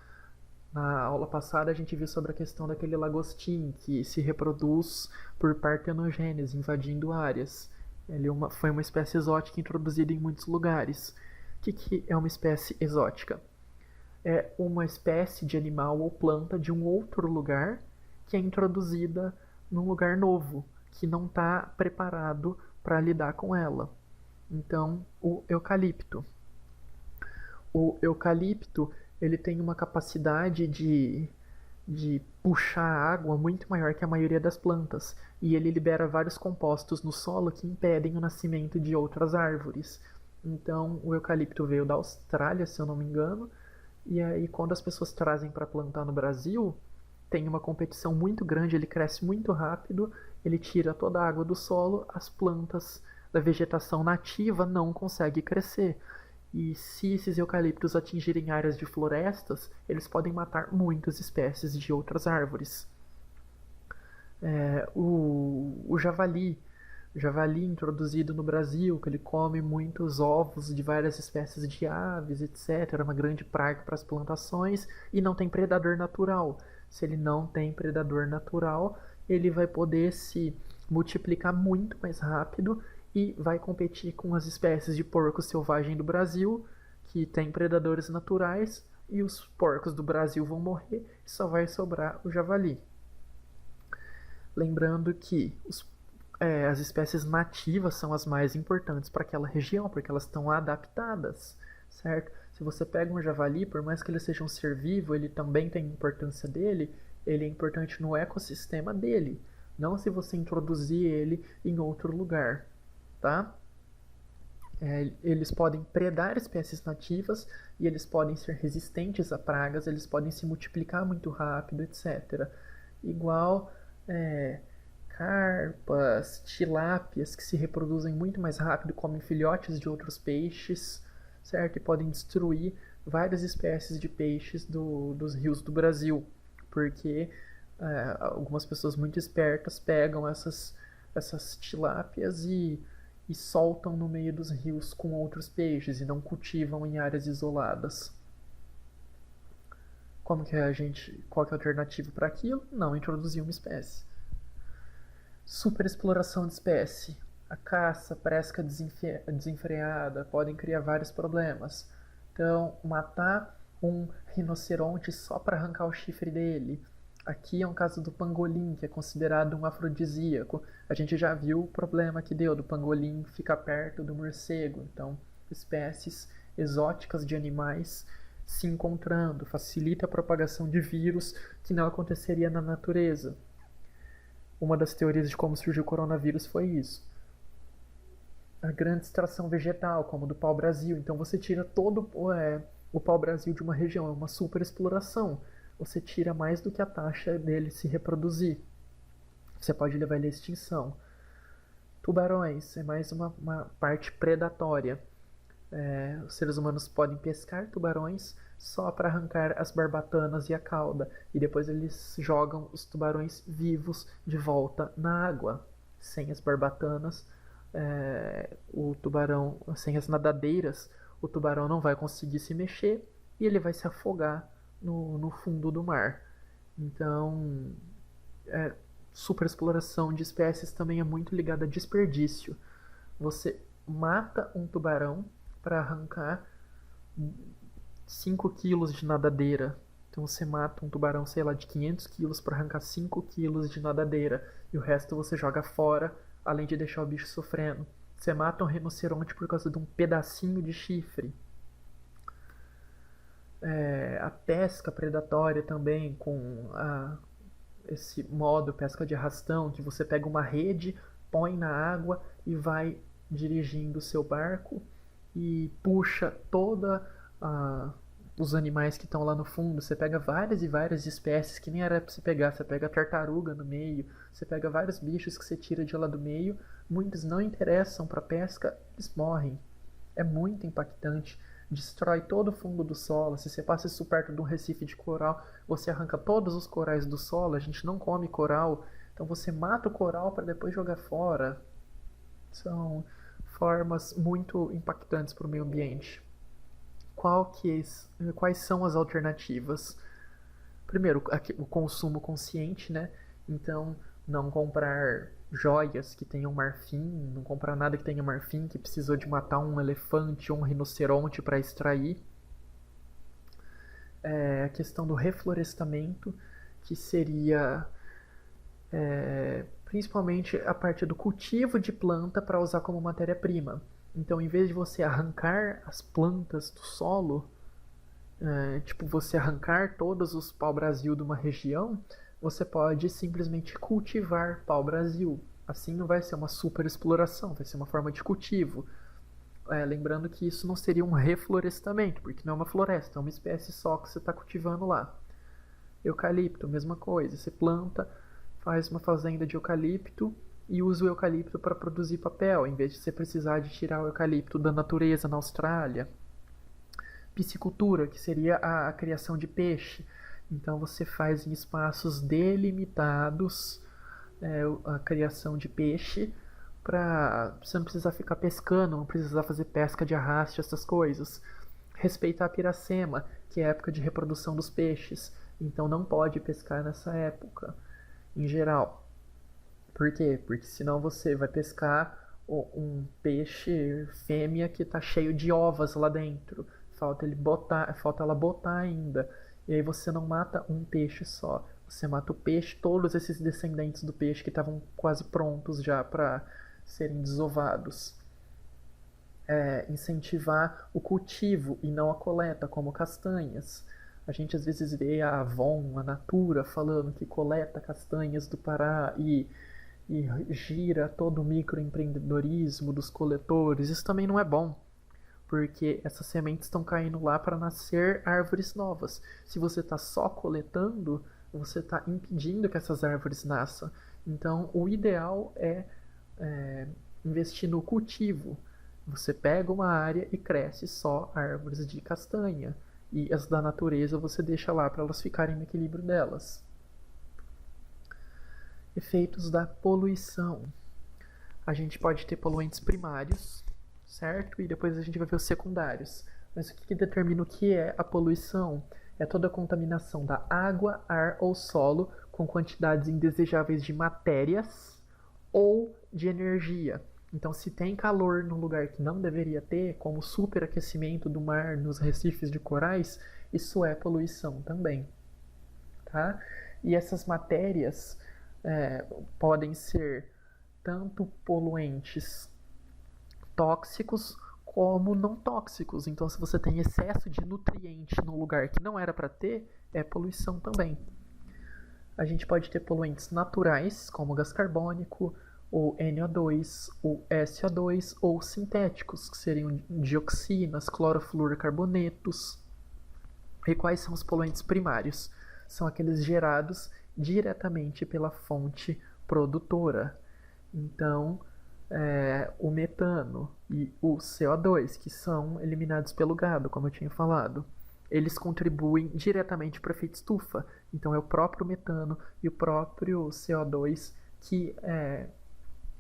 Speaker 1: Na aula passada a gente viu sobre a questão daquele lagostim que se reproduz por partenogênese, invadindo áreas. Foi uma espécie exótica introduzida em muitos lugares. O que é uma espécie exótica? É uma espécie de animal ou planta de um outro lugar que é introduzida num lugar novo, que não está preparado para lidar com ela. Então, o eucalipto. O eucalipto ele tem uma capacidade de puxar água muito maior que a maioria das plantas, e ele libera vários compostos no solo que impedem o nascimento de outras árvores. Então, o eucalipto veio da Austrália, se eu não me engano, e aí quando as pessoas trazem para plantar no Brasil, tem uma competição muito grande, ele cresce muito rápido, ele tira toda a água do solo, as plantas da vegetação nativa não conseguem crescer. E se esses eucaliptos atingirem áreas de florestas, eles podem matar muitas espécies de outras árvores. O javali introduzido no Brasil, que ele come muitos ovos de várias espécies de aves, etc. É uma grande praga para as plantações e não tem predador natural. Se ele não tem predador natural, ele vai poder se multiplicar muito mais rápido e vai competir com as espécies de porco selvagem do Brasil, que tem predadores naturais, e os porcos do Brasil vão morrer e só vai sobrar o javali. Lembrando que as espécies nativas são as mais importantes para aquela região, porque elas estão adaptadas, certo? Se você pega um javali, por mais que ele seja um ser vivo, ele também tem importância dele, ele é importante no ecossistema dele, não se você introduzir ele em outro lugar, tá? Eles podem predar espécies nativas e eles podem ser resistentes a pragas, eles podem se multiplicar muito rápido, etc. Igual carpas, tilápias que se reproduzem muito mais rápido, comem filhotes de outros peixes, certo? E podem destruir várias espécies de peixes dos rios do Brasil, porque algumas pessoas muito espertas pegam essas tilápias e soltam no meio dos rios com outros peixes e não cultivam em áreas isoladas. Qual que é a alternativa para aquilo? Não introduzir uma espécie. Superexploração de espécie. A caça, pesca desenfreada podem criar vários problemas. Então, matar um rinoceronte só para arrancar o chifre dele. Aqui é um caso do pangolim, que é considerado um afrodisíaco. A gente já viu o problema que deu do pangolim ficar perto do morcego. Então, espécies exóticas de animais se encontrando, facilita a propagação de vírus que não aconteceria na natureza. Uma das teorias de como surgiu o coronavírus foi isso. A grande extração vegetal, como do pau-brasil. Então você tira todo o pau-brasil de uma região, é uma superexploração. Você tira mais do que a taxa dele se reproduzir. Você pode levar ele à extinção. Tubarões é mais uma parte predatória. Os seres humanos podem pescar tubarões só para arrancar as barbatanas e a cauda, e depois eles jogam os tubarões vivos de volta na água. Sem as barbatanas, o tubarão, sem as nadadeiras, o tubarão não vai conseguir se mexer e ele vai se afogar no fundo do mar. Então, superexploração de espécies também é muito ligada a desperdício. Você mata um tubarão para arrancar 5 quilos de nadadeira. Então você mata um tubarão, sei lá, de 500 quilos para arrancar 5 quilos de nadadeira. E o resto você joga fora, além de deixar o bicho sofrendo. Você mata um rinoceronte por causa de um pedacinho de chifre. A pesca predatória também, com esse modo pesca de arrastão, que você pega uma rede, põe na água e vai dirigindo o seu barco e puxa toda os animais que estão lá no fundo. Você pega várias e várias espécies que nem era para você pegar. Você pega tartaruga no meio, você pega vários bichos que você tira de lá do meio. Muitos não interessam para pesca, eles morrem. É muito impactante. Destrói todo o fundo do solo. Se você passa isso perto de um recife de coral, você arranca todos os corais do solo. A gente não come coral, então você mata o coral para depois jogar fora. São formas muito impactantes para o meio ambiente. Quais são as alternativas? Primeiro, o consumo consciente, né? Então, não comprar joias que tenham marfim, não comprar nada que tenha marfim, que precisou de matar um elefante ou um rinoceronte para extrair. A questão do reflorestamento, que seria principalmente a parte do cultivo de planta para usar como matéria-prima. Então, em vez de você arrancar as plantas do solo, você arrancar todos os pau-brasil de uma região, você pode simplesmente cultivar pau-brasil. Assim não vai ser uma super exploração, vai ser uma forma de cultivo. Lembrando que isso não seria um reflorestamento, porque não é uma floresta, é uma espécie só que você está cultivando lá. Eucalipto, mesma coisa. Você planta, faz uma fazenda de eucalipto e usa o eucalipto para produzir papel, em vez de você precisar de tirar o eucalipto da natureza na Austrália. Piscicultura, que seria a criação de peixe. Então você faz em espaços delimitados a criação de peixe para você não precisar ficar pescando, não precisar fazer pesca de arraste, essas coisas. Respeitar a piracema, que é a época de reprodução dos peixes. Então não pode pescar nessa época, em geral. Por quê? Porque senão você vai pescar um peixe fêmea que está cheio de ovas lá dentro. Falta ela botar ainda. E aí você não mata um peixe só. Você mata o peixe, todos esses descendentes do peixe que estavam quase prontos já para serem desovados. Incentivar o cultivo e não a coleta, como castanhas. A gente às vezes vê a Avon, a Natura, falando que coleta castanhas do Pará e gira todo o microempreendedorismo dos coletores. Isso também não é bom, porque essas sementes estão caindo lá para nascer árvores novas. Se você está só coletando, você está impedindo que essas árvores nasçam. Então, o ideal é investir no cultivo. Você pega uma área e cresce só árvores de castanha. E as da natureza você deixa lá para elas ficarem no equilíbrio delas. Efeitos da poluição. A gente pode ter poluentes primários, certo? E depois a gente vai ver os secundários. Mas o que determina o que é a poluição? É toda a contaminação da água, ar ou solo com quantidades indesejáveis de matérias ou de energia. Então, se tem calor num lugar que não deveria ter, como o superaquecimento do mar nos recifes de corais, isso é poluição também. Tá? E essas matérias podem ser tanto poluentes tóxicos como não tóxicos. Então, se você tem excesso de nutriente num lugar que não era para ter, é poluição também. A gente pode ter poluentes naturais, como o gás carbônico, o NO2, o SO2, ou sintéticos, que seriam dioxinas, clorofluorcarbonetos. E quais são os poluentes primários? São aqueles gerados diretamente pela fonte produtora. Então, o metano e o CO2, que são eliminados pelo gado, como eu tinha falado, eles contribuem diretamente para o efeito estufa. Então, é o próprio metano e o próprio CO2 que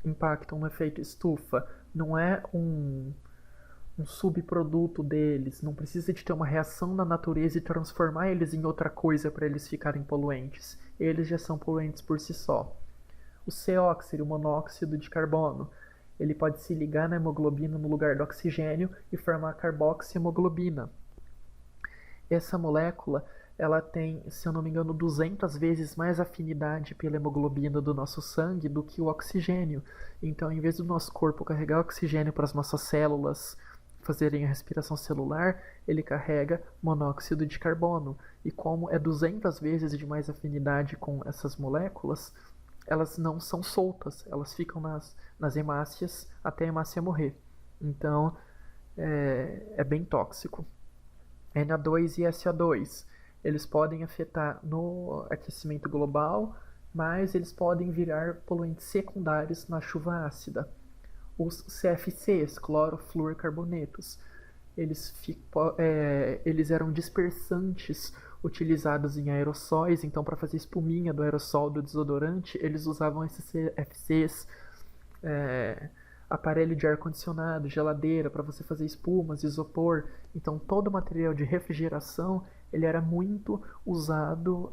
Speaker 1: impactam no efeito estufa. Não é um subproduto deles, não precisa de ter uma reação na natureza e transformar eles em outra coisa para eles ficarem poluentes. Eles já são poluentes por si só. O CO, que seria o monóxido de carbono, ele pode se ligar na hemoglobina no lugar do oxigênio e formar carboxihemoglobina. Essa molécula, ela tem, se eu não me engano, 200 vezes mais afinidade pela hemoglobina do nosso sangue do que o oxigênio. Então, em vez do nosso corpo carregar oxigênio para as nossas células fazerem a respiração celular, ele carrega monóxido de carbono. E como é 200 vezes de mais afinidade com essas moléculas, elas não são soltas, elas ficam nas hemácias até a hemácia morrer. Então, é bem tóxico. NO2 e SO2, eles podem afetar no aquecimento global, mas eles podem virar poluentes secundários na chuva ácida. Os CFCs, clorofluorcarbonetos, eles eram dispersantes utilizados em aerossóis, então para fazer espuminha do aerossol do desodorante, eles usavam esses CFCs, aparelho de ar-condicionado, geladeira, para você fazer espumas, isopor. Então todo o material de refrigeração ele era muito usado,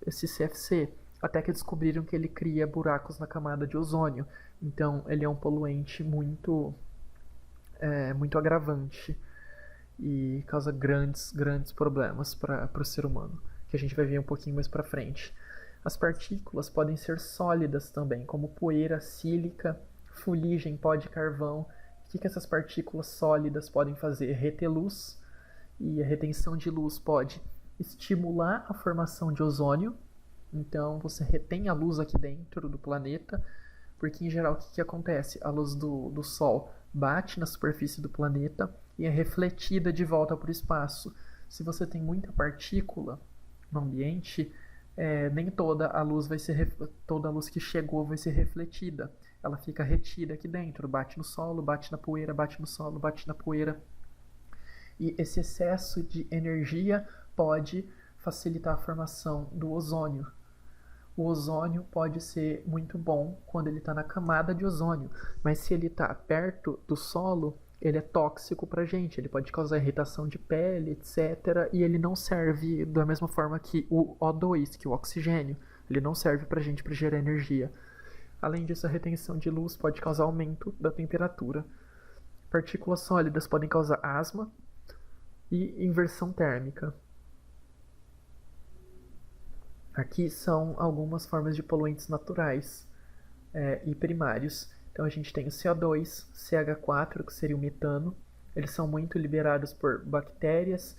Speaker 1: esse CFC, até que descobriram que ele cria buracos na camada de ozônio. Então ele é um poluente muito agravante e causa grandes problemas para o ser humano, que a gente vai ver um pouquinho mais para frente. As partículas podem ser sólidas também, como poeira, sílica, fuligem, pó de carvão. O que essas partículas sólidas podem fazer? Reter luz, e a retenção de luz pode estimular a formação de ozônio. Então você retém a luz aqui dentro do planeta, porque em geral o que acontece? A luz do Sol bate na superfície do planeta e é refletida de volta para o espaço. Se você tem muita partícula no ambiente, nem toda a luz toda a luz que chegou vai ser refletida. Ela fica retida aqui dentro, bate no solo, bate na poeira, bate no solo, bate na poeira. E esse excesso de energia pode facilitar a formação do ozônio. O ozônio pode ser muito bom quando ele está na camada de ozônio, mas se ele está perto do solo, ele é tóxico para a gente. Ele pode causar irritação de pele, etc. E ele não serve da mesma forma que o O2, que é o oxigênio. Ele não serve para a gente para gerar energia. Além disso, a retenção de luz pode causar aumento da temperatura. Partículas sólidas podem causar asma e inversão térmica. Aqui são algumas formas de poluentes naturais e primários. Então a gente tem o CO2, CH4, que seria o metano. Eles são muito liberados por bactérias,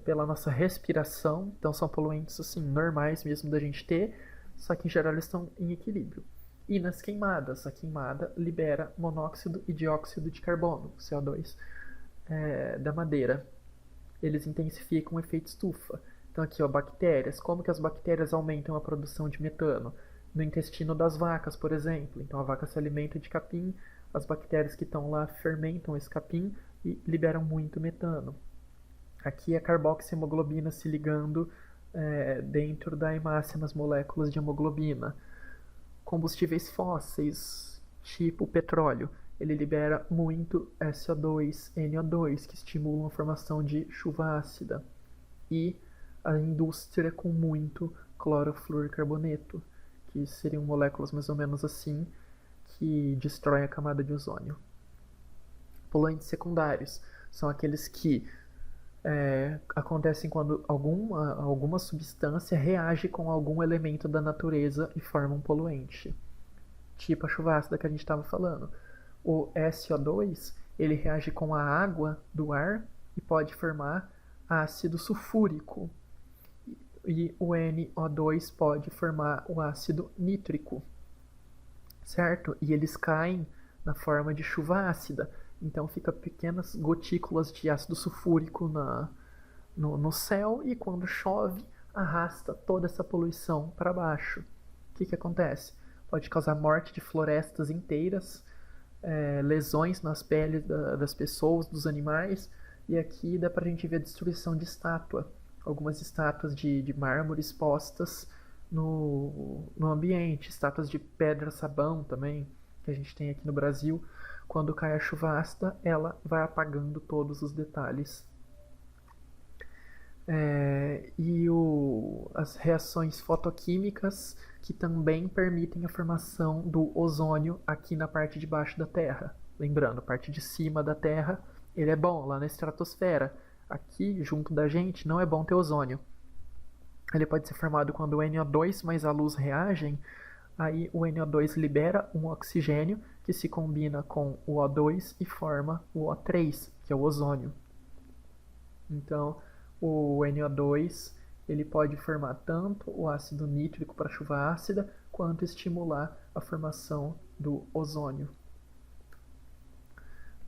Speaker 1: pela nossa respiração. Então são poluentes assim, normais mesmo da gente ter, só que em geral eles estão em equilíbrio. E nas queimadas, a queimada libera monóxido e dióxido de carbono, CO2, da madeira. Eles intensificam o efeito estufa. Então aqui, ó, bactérias. Como que as bactérias aumentam a produção de metano? No intestino das vacas, por exemplo. Então a vaca se alimenta de capim, as bactérias que estão lá fermentam esse capim e liberam muito metano. Aqui é a carboxihemoglobina se ligando dentro da hemácia nas moléculas de hemoglobina. Combustíveis fósseis, tipo petróleo, ele libera muito SO2, NO2, que estimulam a formação de chuva ácida. E a indústria com muito clorofluorcarboneto, que seriam moléculas mais ou menos assim, que destroem a camada de ozônio. Poluentes secundários são aqueles que acontecem quando alguma substância reage com algum elemento da natureza e forma um poluente. Tipo a chuva ácida que a gente estava falando. O SO2, ele reage com a água do ar e pode formar ácido sulfúrico. E o NO2 pode formar o ácido nítrico, certo? E eles caem na forma de chuva ácida. Então fica pequenas gotículas de ácido sulfúrico no céu e quando chove arrasta toda essa poluição para baixo. O que acontece? Pode causar morte de florestas inteiras, lesões nas peles das pessoas, dos animais, e aqui dá pra gente ver a destruição de estátua. Algumas estátuas de mármore expostas no ambiente, estátuas de pedra-sabão também, que a gente tem aqui no Brasil. Quando cai a chuva ácida, ela vai apagando todos os detalhes. As reações fotoquímicas que também permitem a formação do ozônio aqui na parte de baixo da Terra. Lembrando, a parte de cima da Terra, ele é bom, lá na estratosfera. Aqui, junto da gente, não é bom ter ozônio. Ele pode ser formado quando o NO2 mais a luz reagem, aí o NO2 libera um oxigênio que se combina com o O2 e forma o O3, que é o ozônio. Então, o NO2 ele pode formar tanto o ácido nítrico para a chuva ácida, quanto estimular a formação do ozônio.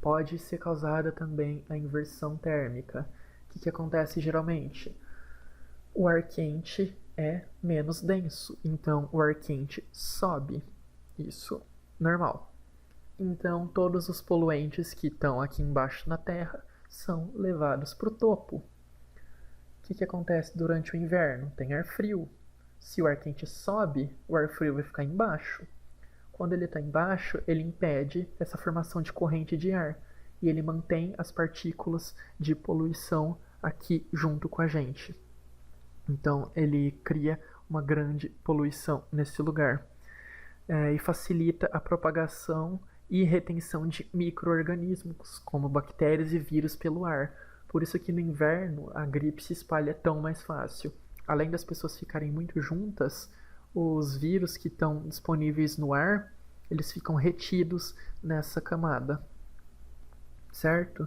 Speaker 1: Pode ser causada também a inversão térmica. O que acontece geralmente? O ar quente é menos denso, então o ar quente sobe. Isso, normal. Então todos os poluentes que estão aqui embaixo na Terra são levados para o topo. O que acontece durante o inverno? Tem ar frio. Se o ar quente sobe, o ar frio vai ficar embaixo. Quando ele está embaixo, ele impede essa formação de corrente de ar e ele mantém as partículas de poluição aqui junto com a gente. Então ele cria uma grande poluição nesse lugar e facilita a propagação e retenção de micro-organismos, como bactérias e vírus pelo ar. Por isso que no inverno a gripe se espalha tão mais fácil. Além das pessoas ficarem muito juntas, os vírus que estão disponíveis no ar, eles ficam retidos nessa camada, certo?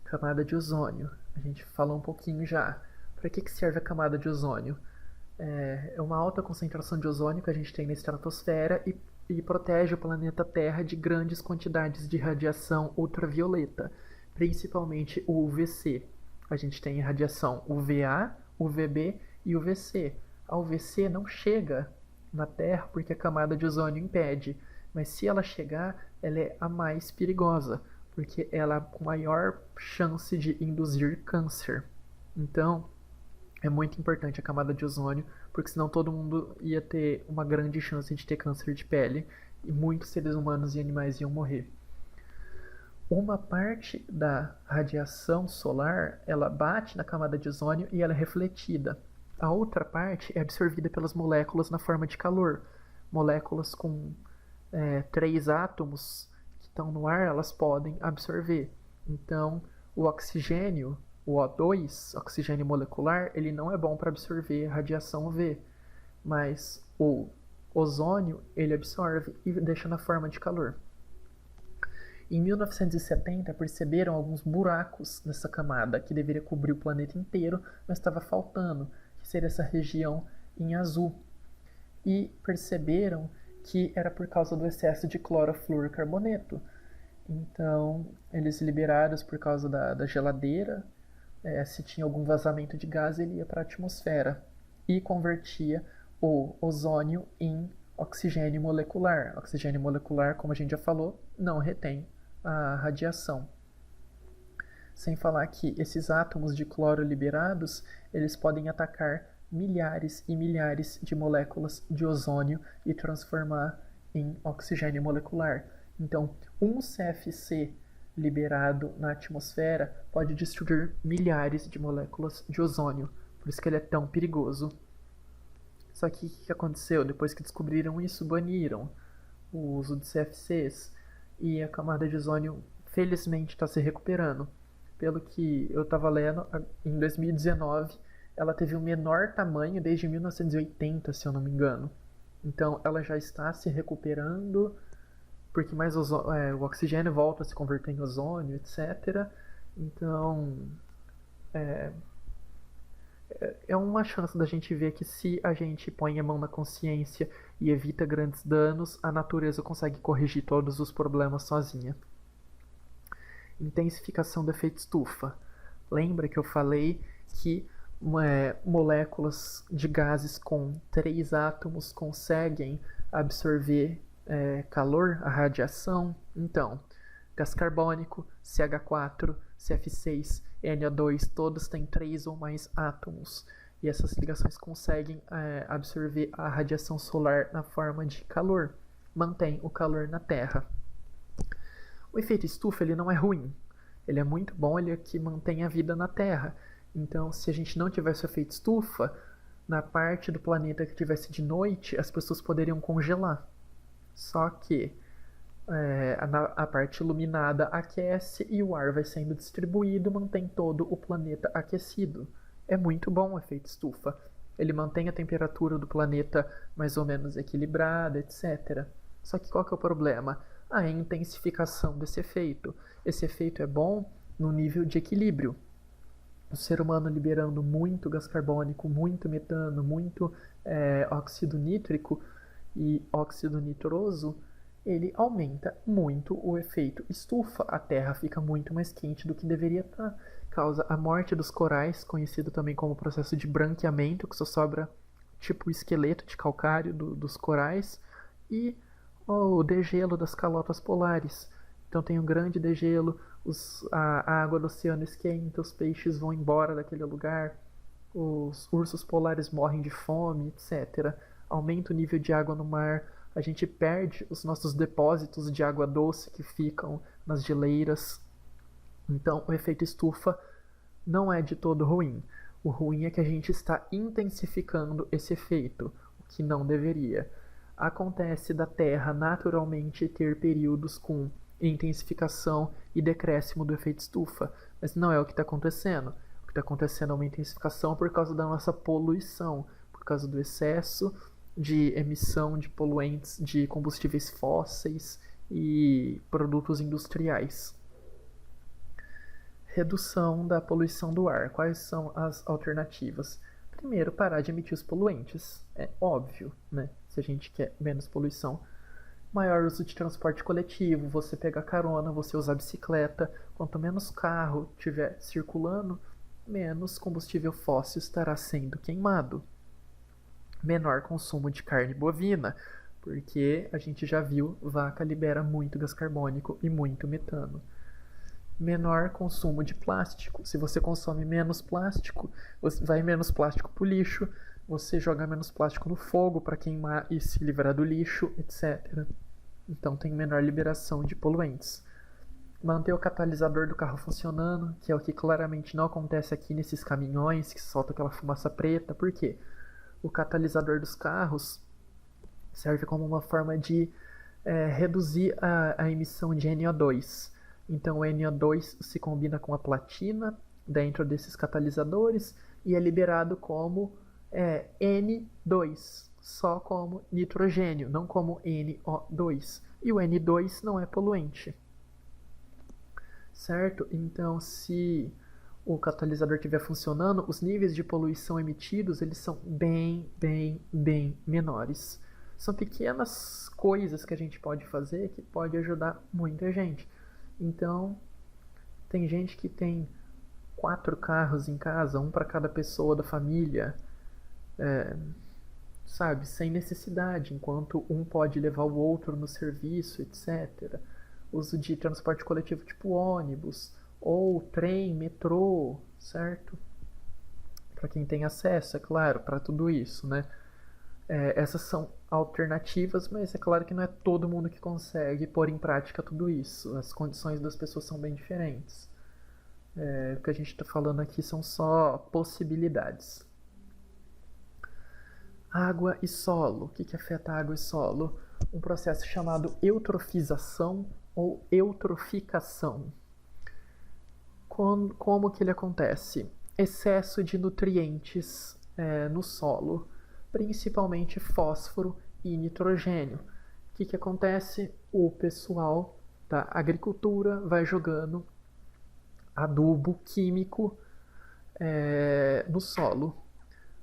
Speaker 1: Camada de ozônio. A gente falou um pouquinho já. Para que serve a camada de ozônio? É uma alta concentração de ozônio que a gente tem na estratosfera e protege o planeta Terra de grandes quantidades de radiação ultravioleta, principalmente o UVC. A gente tem radiação UVA, UVB e UVC. A UVC não chega na Terra porque a camada de ozônio impede, mas se ela chegar, ela é a mais perigosa, porque ela com maior chance de induzir câncer. Então, é muito importante a camada de ozônio, porque senão todo mundo ia ter uma grande chance de ter câncer de pele e muitos seres humanos e animais iam morrer. Uma parte da radiação solar, ela bate na camada de ozônio e ela é refletida. A outra parte é absorvida pelas moléculas na forma de calor. Moléculas com 3 átomos que estão no ar, elas podem absorver. Então, o oxigênio, o O2, oxigênio molecular, ele não é bom para absorver radiação UV, mas o ozônio ele absorve e deixa na forma de calor. Em 1970 perceberam alguns buracos nessa camada que deveria cobrir o planeta inteiro, mas estava faltando, que seria essa região em azul. E perceberam que era por causa do excesso de clorofluorcarboneto. Então, eles liberados por causa da geladeira, se tinha algum vazamento de gás, ele ia para a atmosfera e convertia o ozônio em oxigênio molecular. Oxigênio molecular, como a gente já falou, não retém a radiação. Sem falar que esses átomos de cloro liberados, eles podem atacar milhares e milhares de moléculas de ozônio e transformar em oxigênio molecular. Então, um CFC liberado na atmosfera pode destruir milhares de moléculas de ozônio, por isso que ele é tão perigoso. Só que o que aconteceu? Depois que descobriram isso, baniram o uso de CFCs e a camada de ozônio felizmente está se recuperando. Pelo que eu estava lendo, em 2019 ela teve o menor tamanho desde 1980, se eu não me engano. Então ela já está se recuperando porque o oxigênio volta a se converter em ozônio, etc. Então, é uma chance da gente ver que se a gente põe a mão na consciência e evita grandes danos, a natureza consegue corrigir todos os problemas sozinha. Intensificação do efeito estufa. Lembra que eu falei que moléculas de gases com 3 átomos conseguem absorver calor, a radiação? Então, gás carbônico, CH4, CF6, NO2, todos têm 3 ou mais átomos. E essas ligações conseguem absorver a radiação solar na forma de calor. Mantém o calor na Terra. O efeito estufa ele não é ruim. Ele é muito bom, ele é que mantém a vida na Terra. Então, se a gente não tivesse o efeito estufa, na parte do planeta que tivesse de noite, as pessoas poderiam congelar. Só que a parte iluminada aquece e o ar vai sendo distribuído, mantém todo o planeta aquecido. É muito bom o efeito estufa. Ele mantém a temperatura do planeta mais ou menos equilibrada, etc. Só que qual que é o problema? A intensificação desse efeito. Esse efeito é bom no nível de equilíbrio. O ser humano liberando muito gás carbônico, muito metano, muito óxido nítrico e óxido nitroso, ele aumenta muito o efeito estufa. A Terra fica muito mais quente do que deveria estar. Causa a morte dos corais, conhecido também como processo de branqueamento, que só sobra tipo o esqueleto de calcário dos corais, e o degelo das calotas polares. Então tem um grande degelo, a água do oceano esquenta, os peixes vão embora daquele lugar, os ursos polares morrem de fome, etc. Aumenta o nível de água no mar, a gente perde os nossos depósitos de água doce que ficam nas geleiras. Então o efeito estufa não é de todo ruim. O ruim é que a gente está intensificando esse efeito, o que não deveria. Acontece da Terra naturalmente ter períodos com intensificação e decréscimo do efeito estufa, mas não é o que está acontecendo. O que está acontecendo é uma intensificação por causa da nossa poluição, por causa do excesso de emissão de poluentes de combustíveis fósseis e produtos industriais. Redução da poluição do ar. Quais são as alternativas? Primeiro, parar de emitir os poluentes. É óbvio, né? Se a gente quer menos poluição. Maior uso de transporte coletivo, você pegar carona, você usar bicicleta. Quanto menos carro estiver circulando, menos combustível fóssil estará sendo queimado. Menor consumo de carne bovina, porque a gente já viu, vaca libera muito gás carbônico e muito metano. Menor consumo de plástico. Se você consome menos plástico, vai menos plástico para o lixo, você joga menos plástico no fogo para queimar e se livrar do lixo, etc. Então tem menor liberação de poluentes. Manter o catalisador do carro funcionando, que é o que claramente não acontece aqui nesses caminhões que soltam aquela fumaça preta. Por quê? O catalisador dos carros serve como uma forma de reduzir a emissão de NO2. Então o NO2 se combina com a platina dentro desses catalisadores e é liberado como N2, só como nitrogênio, não como NO2. E o N2 não é poluente. Certo? Então, se o catalisador estiver funcionando, os níveis de poluição emitidos eles são bem menores. São pequenas coisas que a gente pode fazer que pode ajudar muita gente. Então, tem gente que tem 4 carros em casa, um para cada pessoa da família, sabe, sem necessidade, enquanto um pode levar o outro no serviço, etc. Uso de transporte coletivo tipo ônibus, ou trem, metrô, certo? Para quem tem acesso, é claro, para tudo isso, né? Essas são alternativas, mas é claro que não é todo mundo que consegue pôr em prática tudo isso. As condições das pessoas são bem diferentes. O que a gente está falando aqui são só possibilidades. Água e solo. O que afeta água e solo? Um processo chamado eutrofização ou eutroficação. Como que ele acontece? Excesso de nutrientes no solo, principalmente fósforo e nitrogênio, que acontece? O pessoal da agricultura vai jogando adubo químico no solo.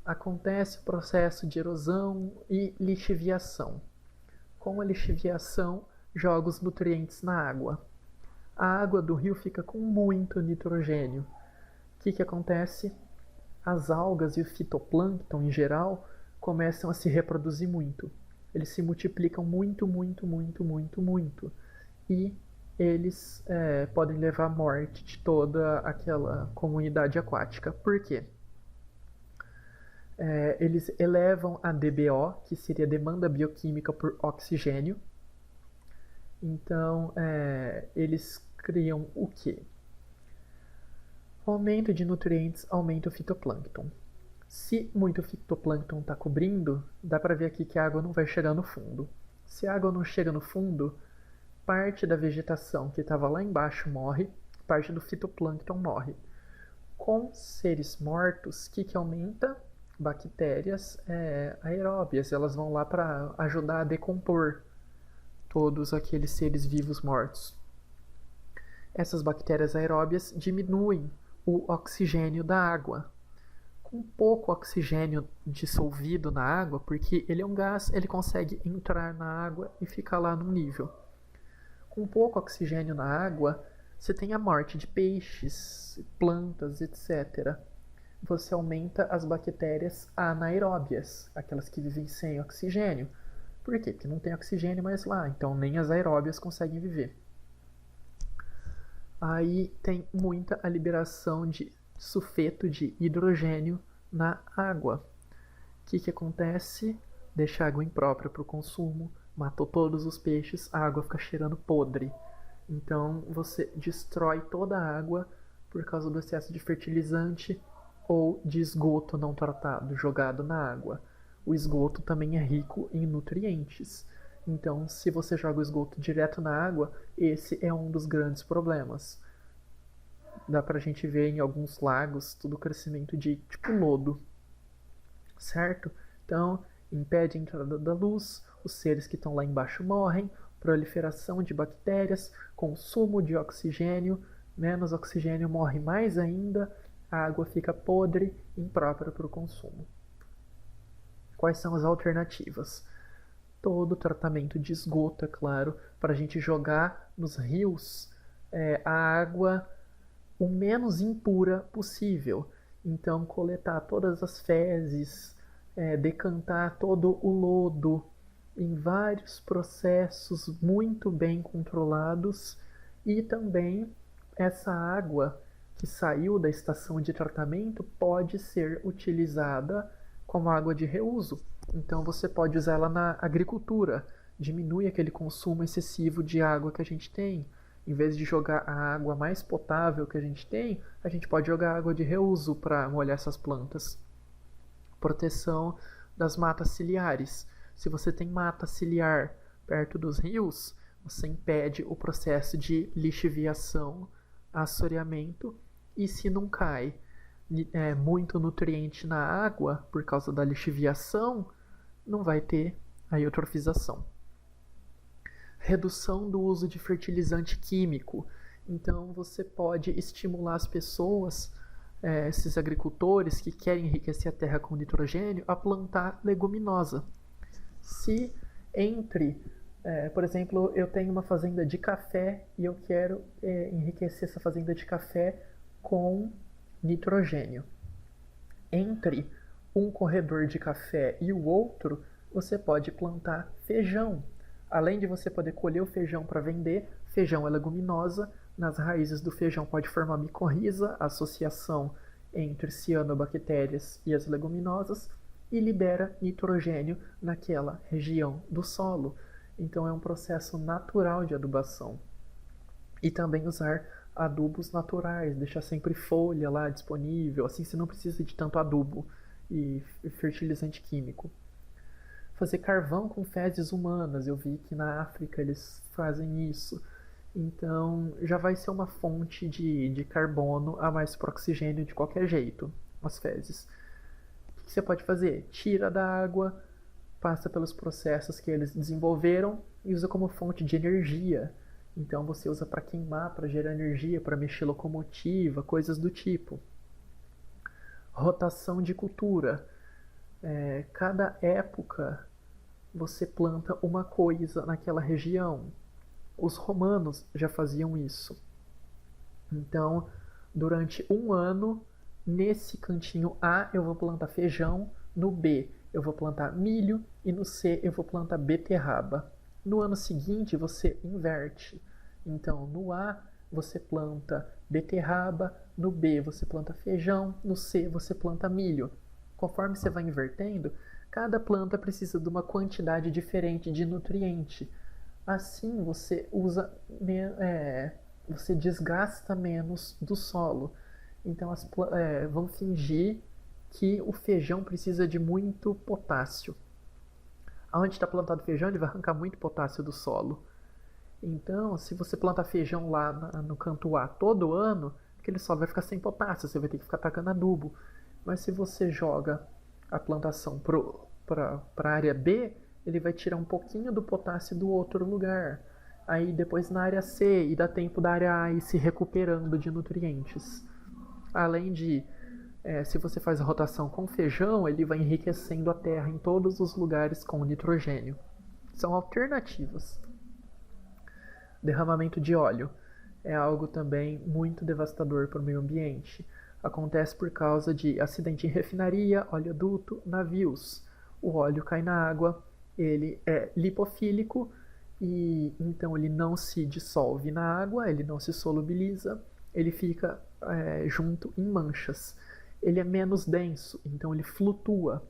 Speaker 1: Acontece o processo de erosão e lixiviação. Com a lixiviação, joga os nutrientes na água. A água do rio fica com muito nitrogênio. O que acontece? As algas e o fitoplâncton em geral começam a se reproduzir muito. Eles se multiplicam muito, muito, muito, muito, muito. E eles podem levar à morte de toda aquela comunidade aquática. Por quê? Eles elevam a DBO, que seria a demanda bioquímica por oxigênio. Então, eles criam o quê? Aumento de nutrientes aumenta o fitoplâncton. Se muito fitoplâncton está cobrindo, dá para ver aqui que a água não vai chegar no fundo. Se a água não chega no fundo, parte da vegetação que estava lá embaixo morre, parte do fitoplâncton morre. Com seres mortos, o que aumenta? Bactérias aeróbias, elas vão lá para ajudar a decompor todos aqueles seres vivos mortos. Essas bactérias aeróbias diminuem o oxigênio da água. Com pouco oxigênio dissolvido na água, porque ele é um gás, ele consegue entrar na água e ficar lá num nível. Com pouco oxigênio na água, você tem a morte de peixes, plantas, etc. Você aumenta as bactérias anaeróbias, aquelas que vivem sem oxigênio. Por quê? Porque não tem oxigênio mais lá, então nem as aeróbias conseguem viver. Aí tem muita a liberação de sulfeto de hidrogênio na água. O que acontece? Deixa a água imprópria para o consumo, matou todos os peixes, a água fica cheirando podre. Então você destrói toda a água por causa do excesso de fertilizante ou de esgoto não tratado jogado na água. O esgoto também é rico em nutrientes. Então, se você joga o esgoto direto na água, esse é um dos grandes problemas. Dá pra gente ver em alguns lagos todo o crescimento de tipo lodo, certo? Então, impede a entrada da luz, os seres que estão lá embaixo morrem, proliferação de bactérias, consumo de oxigênio, menos oxigênio morre mais ainda, a água fica podre, imprópria para o consumo. Quais são as alternativas? Todo o tratamento de esgoto, é claro, para a gente jogar nos rios a água o menos impura possível. Então, coletar todas as fezes, decantar todo o lodo em vários processos muito bem controlados e também essa água que saiu da estação de tratamento pode ser utilizada como água de reuso. Então você pode usar ela na agricultura, diminui aquele consumo excessivo de água que a gente tem. Em vez de jogar a água mais potável que a gente tem, a gente pode jogar água de reuso para molhar essas plantas. Proteção das matas ciliares. Se você tem mata ciliar perto dos rios, você impede o processo de lixiviação, assoreamento, e se não cai muito nutriente na água por causa da lixiviação, não vai ter a eutrofização. Redução do uso de fertilizante químico. Então você pode estimular as pessoas, esses agricultores que querem enriquecer a terra com nitrogênio, a plantar leguminosa. Se por exemplo, eu tenho uma fazenda de café e eu quero enriquecer essa fazenda de café com nitrogênio. Entre um corredor de café e o outro, você pode plantar feijão. Além de você poder colher o feijão para vender, feijão é leguminosa, nas raízes do feijão pode formar micorriza, associação entre cianobactérias e as leguminosas, e libera nitrogênio naquela região do solo. Então é um processo natural de adubação. E também usar adubos naturais, deixar sempre folha lá disponível, assim você não precisa de tanto adubo e fertilizante químico. Fazer carvão com fezes humanas, eu vi que na África eles fazem isso. Então já vai ser uma fonte de carbono a mais para oxigênio de qualquer jeito, as fezes. O que você pode fazer? Tira da água, passa pelos processos que eles desenvolveram, e usa como fonte de energia. Então você usa para queimar, para gerar energia, para mexer locomotiva, coisas do tipo. Rotação de cultura. Cada época você planta uma coisa naquela região. Os romanos já faziam isso. Então, durante um ano, nesse cantinho A eu vou plantar feijão, no B eu vou plantar milho e no C eu vou plantar beterraba. No ano seguinte você inverte. Então, no A você planta beterraba, no B você planta feijão, no C você planta milho. Conforme você vai invertendo, cada planta precisa de uma quantidade diferente de nutriente. Assim você desgasta menos do solo. Então vão fingir que o feijão precisa de muito potássio. Onde está plantado feijão, ele vai arrancar muito potássio do solo. Então, se você planta feijão lá no canto A todo ano, aquele solo vai ficar sem potássio, você vai ter que ficar tacando adubo. Mas se você joga a plantação para a área B, ele vai tirar um pouquinho do potássio do outro lugar. Aí depois na área C, e dá tempo da área A ir se recuperando de nutrientes. Além de, se você faz a rotação com feijão, ele vai enriquecendo a terra em todos os lugares com nitrogênio. São alternativas. Derramamento de óleo é algo também muito devastador para o meio ambiente. Acontece por causa de acidente em refinaria, oleoduto, navios. O óleo cai na água, ele é lipofílico e então ele não se dissolve na água, ele não se solubiliza, ele fica junto em manchas. Ele é menos denso, então ele flutua.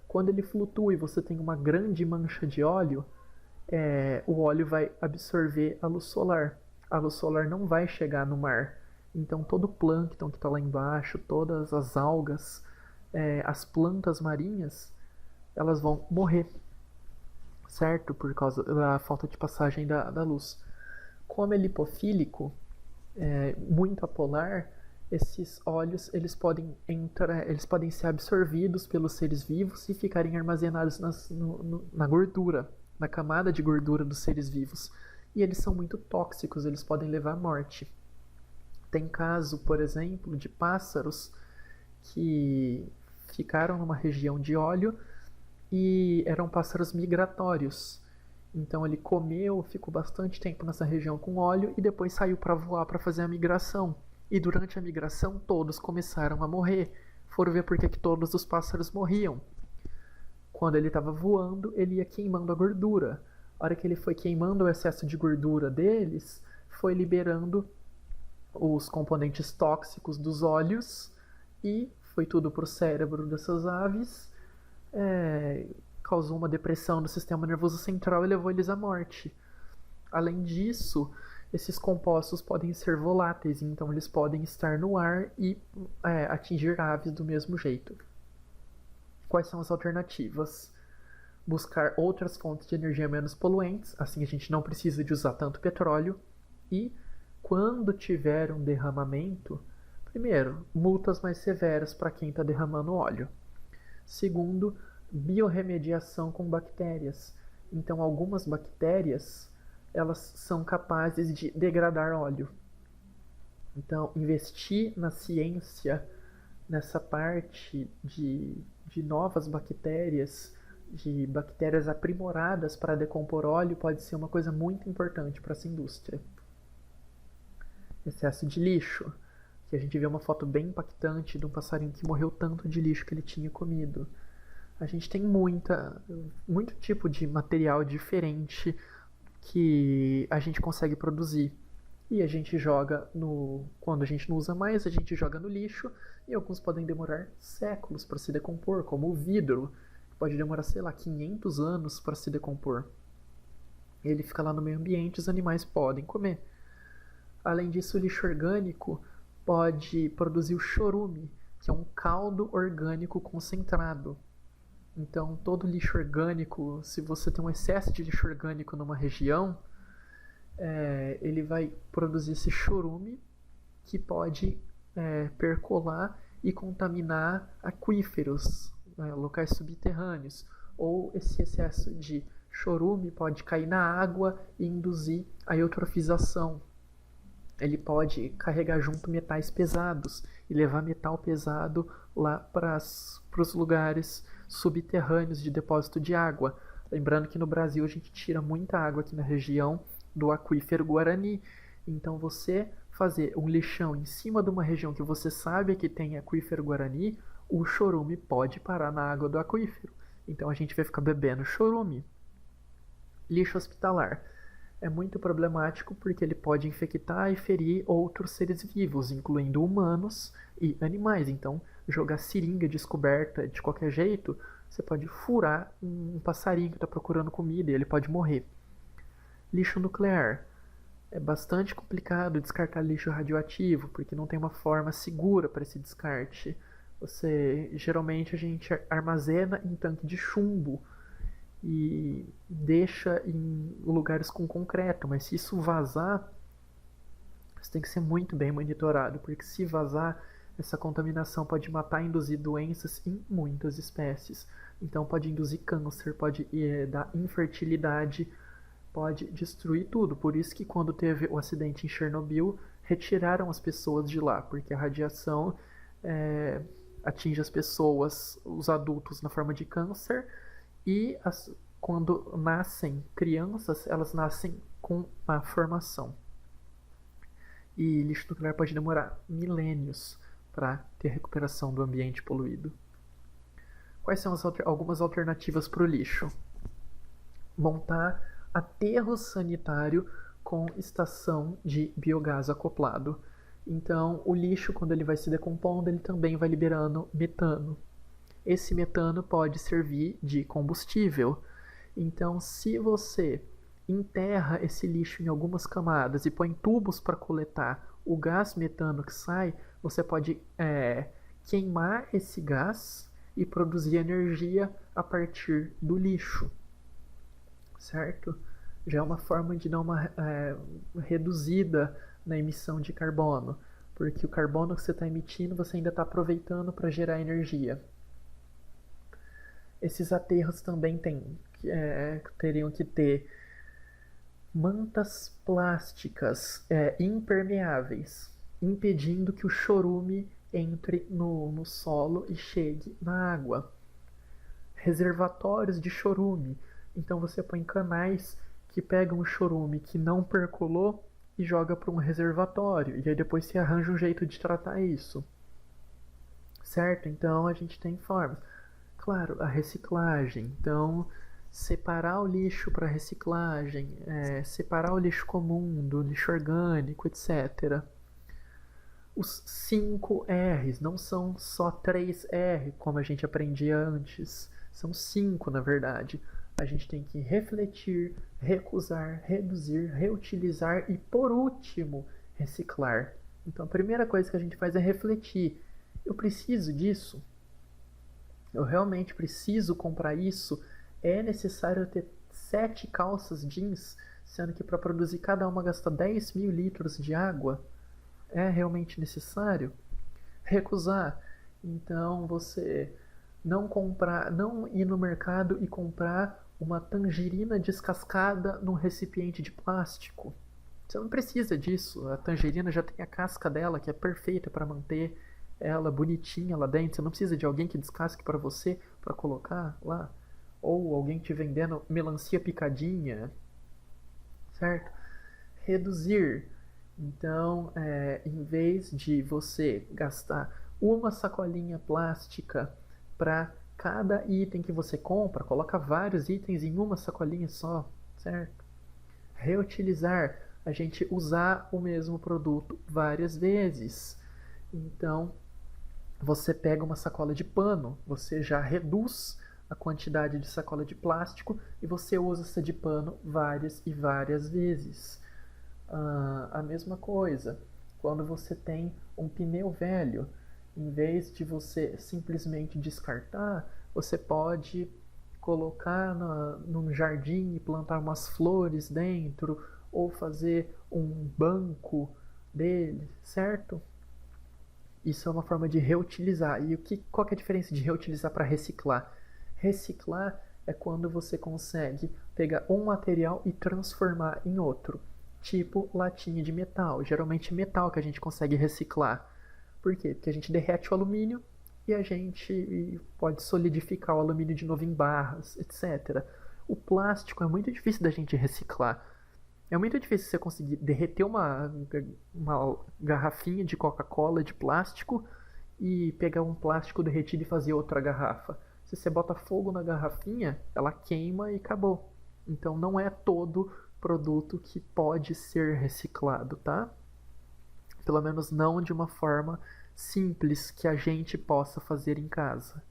Speaker 1: Quando ele flutua e você tem uma grande mancha de óleo, o óleo vai absorver a luz solar. A luz solar não vai chegar no mar. Então todo o plâncton que está lá embaixo, todas as algas, as plantas marinhas, elas vão morrer, certo? Por causa da falta de passagem da luz. Como é lipofílico, muito apolar, esses óleos eles podem ser absorvidos pelos seres vivos e ficarem armazenados na gordura, na camada de gordura dos seres vivos. E eles são muito tóxicos, eles podem levar à morte. Tem caso, por exemplo, de pássaros que ficaram numa região de óleo e eram pássaros migratórios. Então ele comeu, ficou bastante tempo nessa região com óleo e depois saiu para voar para fazer a migração. E durante a migração todos começaram a morrer. Foram ver por que todos os pássaros morriam. Quando ele estava voando, ele ia queimando a gordura. A hora que ele foi queimando o excesso de gordura deles, foi liberando os componentes tóxicos dos óleos e foi tudo para o cérebro dessas aves, causou uma depressão no sistema nervoso central e levou eles à morte. Além disso, esses compostos podem ser voláteis, então eles podem estar no ar e atingir aves do mesmo jeito. Quais são as alternativas? Buscar outras fontes de energia menos poluentes, assim a gente não precisa de usar tanto petróleo. E quando tiver um derramamento, primeiro, multas mais severas para quem está derramando óleo. Segundo, biorremediação com bactérias. Então algumas bactérias elas são capazes de degradar óleo. Então investir na ciência nessa parte de novas bactérias, de bactérias aprimoradas para decompor óleo, pode ser uma coisa muito importante para essa indústria. Excesso de lixo, que a gente vê uma foto bem impactante de um passarinho que morreu tanto de lixo que ele tinha comido. A gente tem muito tipo de material diferente que a gente consegue produzir. E a gente joga quando a gente não usa mais, a gente joga no lixo, e alguns podem demorar séculos para se decompor, como o vidro, que pode demorar, 500 anos para se decompor. Ele fica lá no meio ambiente, os animais podem comer. Além disso, o lixo orgânico pode produzir o chorume, que é um caldo orgânico concentrado. Então, todo lixo orgânico, se você tem um excesso de lixo orgânico numa região, ele vai produzir esse chorume que pode percolar e contaminar aquíferos, locais subterrâneos. Ou esse excesso de Chorume pode cair na água e induzir a eutrofização. Ele pode carregar junto metais pesados e levar metal pesado lá para os lugares subterrâneos de depósito de água. Lembrando que no Brasil a gente tira muita água aqui na região do aquífero Guarani. Então você fazer um lixão em cima de uma região que você sabe que tem aquífero Guarani, o chorume pode parar na água do aquífero. Então a gente vai ficar bebendo chorume. Lixo hospitalar é muito problemático porque ele pode infectar e ferir outros seres vivos, incluindo humanos e animais. Então, jogar seringa descoberta de qualquer jeito, você pode furar um passarinho que está procurando comida e ele pode morrer. Lixo nuclear. É bastante complicado descartar lixo radioativo, porque não tem uma forma segura para esse descarte. Geralmente a gente armazena em tanque de chumbo e deixa em lugares com concreto, mas se isso vazar, isso tem que ser muito bem monitorado, porque se vazar, essa contaminação pode matar e induzir doenças em muitas espécies. Então pode induzir câncer, pode dar infertilidade, pode destruir tudo. Por isso que quando teve o acidente em Chernobyl, retiraram as pessoas de lá, porque a radiação atinge as pessoas, os adultos, na forma de câncer, e quando nascem crianças, elas nascem com má formação. E lixo nuclear pode demorar milênios para ter recuperação do ambiente poluído. Quais são algumas alternativas para o lixo? Montar aterro sanitário com estação de biogás acoplado. Então, o lixo, quando ele vai se decompondo, ele também vai liberando metano. Esse metano pode servir de combustível. Então, se você enterra esse lixo em algumas camadas e põe tubos para coletar o gás metano que sai, você pode queimar esse gás e produzir energia a partir do lixo, certo? Já é uma forma de dar uma reduzida na emissão de carbono, porque o carbono que você está emitindo você ainda está aproveitando para gerar energia. Esses aterros também teriam que ter mantas plásticas impermeáveis, impedindo que o chorume entre no solo e chegue na água. Reservatórios de chorume. Então você põe canais que pegam o chorume que não percolou e joga para um reservatório. E aí depois se arranja um jeito de tratar isso. Certo? Então a gente tem formas. Claro, a reciclagem. Então, separar o lixo para reciclagem, separar o lixo comum do lixo orgânico, etc. Os 5 R's não são só 3 R, como a gente aprendia antes. São 5, na verdade. A gente tem que refletir, recusar, reduzir, reutilizar e, por último, reciclar. Então, a primeira coisa que a gente faz é refletir. Eu preciso disso? Eu realmente preciso comprar isso? É necessário ter 7 calças jeans, sendo que para produzir cada uma gasta 10 mil litros de água? É realmente necessário? Recusar. Então você não ir no mercado e comprar uma tangerina descascada num recipiente de plástico. Você não precisa disso. A tangerina já tem a casca dela, que é perfeita para manter ela bonitinha lá dentro. Você não precisa de alguém que descasque para você para colocar lá, ou alguém te vendendo melancia picadinha, certo? Reduzir. Então, em vez de você gastar uma sacolinha plástica para cada item que você compra, coloca vários itens em uma sacolinha só, certo? Reutilizar, a gente usar o mesmo produto várias vezes. Então, você pega uma sacola de pano, você já reduz a quantidade de sacola de plástico e você usa essa de pano várias e várias vezes. A mesma coisa, quando você tem um pneu velho, em vez de você simplesmente descartar, você pode colocar num jardim e plantar umas flores dentro, ou fazer um banco dele, certo? Isso é uma forma de reutilizar. E qual que é a diferença de reutilizar para reciclar? Reciclar é quando você consegue pegar um material e transformar em outro, tipo latinha de metal, geralmente metal que a gente consegue reciclar. Por quê? Porque a gente derrete o alumínio e a gente pode solidificar o alumínio de novo em barras, etc. O plástico é muito difícil da gente reciclar. É muito difícil você conseguir derreter uma garrafinha de Coca-Cola de plástico e pegar um plástico derretido e fazer outra garrafa. Se você bota fogo na garrafinha, ela queima e acabou. Então não é todo produto que pode ser reciclado, tá? Pelo menos não de uma forma simples que a gente possa fazer em casa.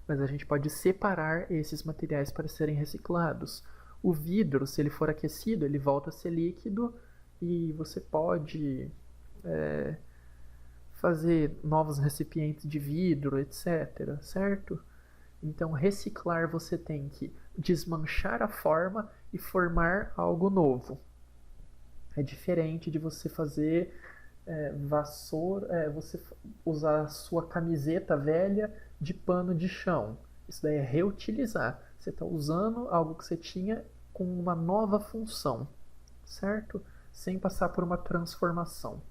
Speaker 1: Mas a gente pode separar esses materiais para serem reciclados. O vidro, se ele for aquecido, ele volta a ser líquido e você pode fazer novos recipientes de vidro, etc. Certo? Então, reciclar você tem que desmanchar a forma e formar algo novo. É diferente de você fazer vassoura, você usar a sua camiseta velha de pano de chão. Isso daí é reutilizar. Você está usando algo que você tinha com uma nova função, certo? Sem passar por uma transformação.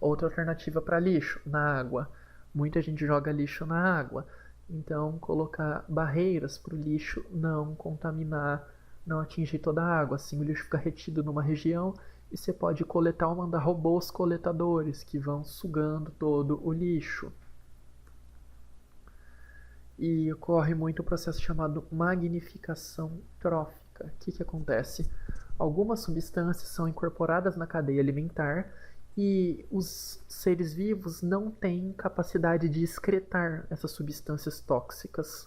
Speaker 1: Outra alternativa para lixo, na água. Muita gente joga lixo na água. Então, colocar barreiras para o lixo não contaminar, não atingir toda a água. Assim, o lixo fica retido numa região e você pode coletar ou mandar robôs coletadores que vão sugando todo o lixo. E ocorre muito o processo chamado magnificação trófica. O que acontece? Algumas substâncias são incorporadas na cadeia alimentar e os seres vivos não têm capacidade de excretar essas substâncias tóxicas.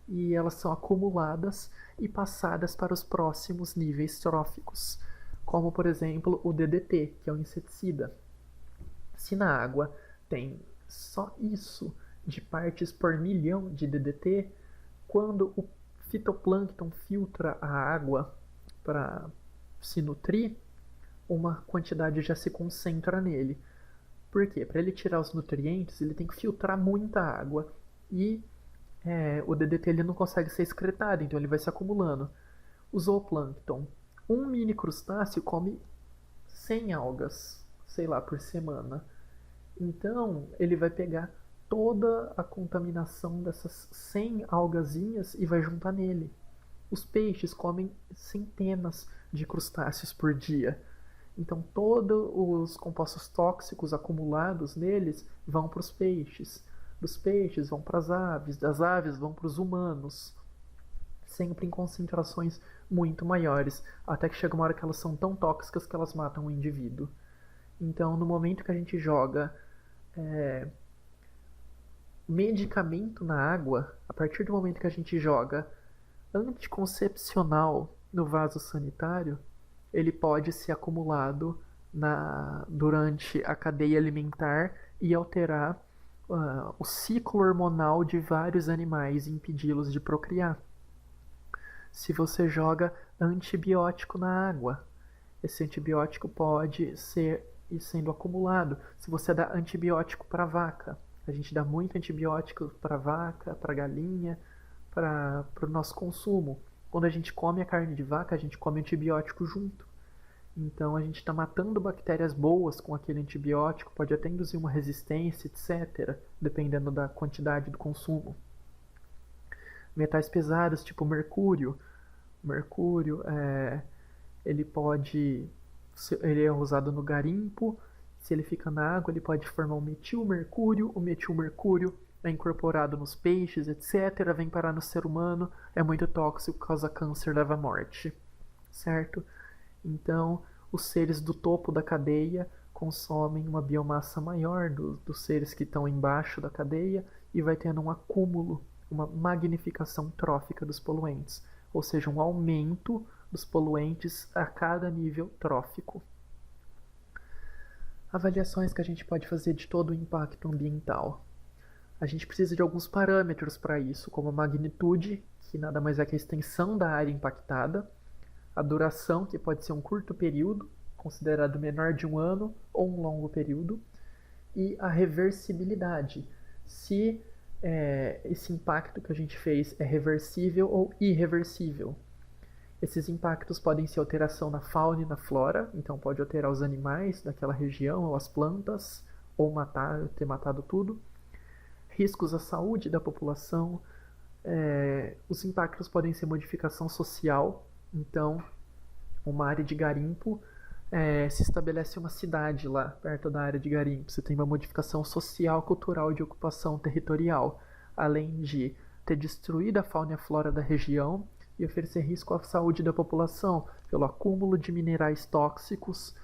Speaker 1: E elas são acumuladas e passadas para os próximos níveis tróficos, como por exemplo o DDT, que é um inseticida. Se na água tem só isso de partes por milhão de DDT, quando o fitoplâncton filtra a água para se nutrir, uma quantidade já se concentra nele. Por quê? Para ele tirar os nutrientes, ele tem que filtrar muita água e o DDT ele não consegue ser excretado, então ele vai se acumulando. O zooplâncton. Um mini crustáceo come 100 algas, sei lá, por semana. Então, ele vai pegar toda a contaminação dessas 100 algazinhas e vai juntar nele. Os peixes comem centenas de crustáceos por dia. Então, todos os compostos tóxicos acumulados neles vão para os peixes. Dos peixes vão para as aves, das aves vão para os humanos. Sempre em concentrações muito maiores, até que chega uma hora que elas são tão tóxicas que elas matam o indivíduo. Então, no momento que a gente joga medicamento na água, a partir do momento que a gente joga anticoncepcional no vaso sanitário, ele pode ser acumulado durante a cadeia alimentar e alterar o ciclo hormonal de vários animais e impedi-los de procriar. Se você joga antibiótico na água, esse antibiótico pode ir sendo acumulado. Se você dá antibiótico para vaca, a gente dá muito antibiótico para vaca, para galinha, para o nosso consumo. Quando a gente come a carne de vaca, a gente come antibiótico junto. Então a gente está matando bactérias boas com aquele antibiótico, pode até induzir uma resistência, etc., dependendo da quantidade do consumo. Metais pesados, tipo mercúrio. Mercúrio ele é usado no garimpo. Se ele fica na água, ele pode formar o metilmercúrio. O metilmercúrio é incorporado nos peixes, etc., vem parar no ser humano, é muito tóxico, causa câncer, leva à morte, certo? Então, os seres do topo da cadeia consomem uma biomassa maior dos seres que estão embaixo da cadeia e vai tendo um acúmulo, uma magnificação trófica dos poluentes, ou seja, um aumento dos poluentes a cada nível trófico. Avaliações que a gente pode fazer de todo o impacto ambiental. A gente precisa de alguns parâmetros para isso, como a magnitude, que nada mais é que a extensão da área impactada, a duração, que pode ser um curto período, considerado menor de 1 ano, ou um longo período, e a reversibilidade, se esse impacto que a gente fez é reversível ou irreversível. Esses impactos podem ser alteração na fauna e na flora, então pode alterar os animais daquela região ou as plantas, ou ter matado tudo. Riscos à saúde da população. Os impactos podem ser modificação social, então uma área de garimpo, se estabelece uma cidade lá perto da área de garimpo. Você tem uma modificação social, cultural de ocupação territorial, além de ter destruído a fauna e a flora da região e oferecer risco à saúde da população pelo acúmulo de minerais tóxicos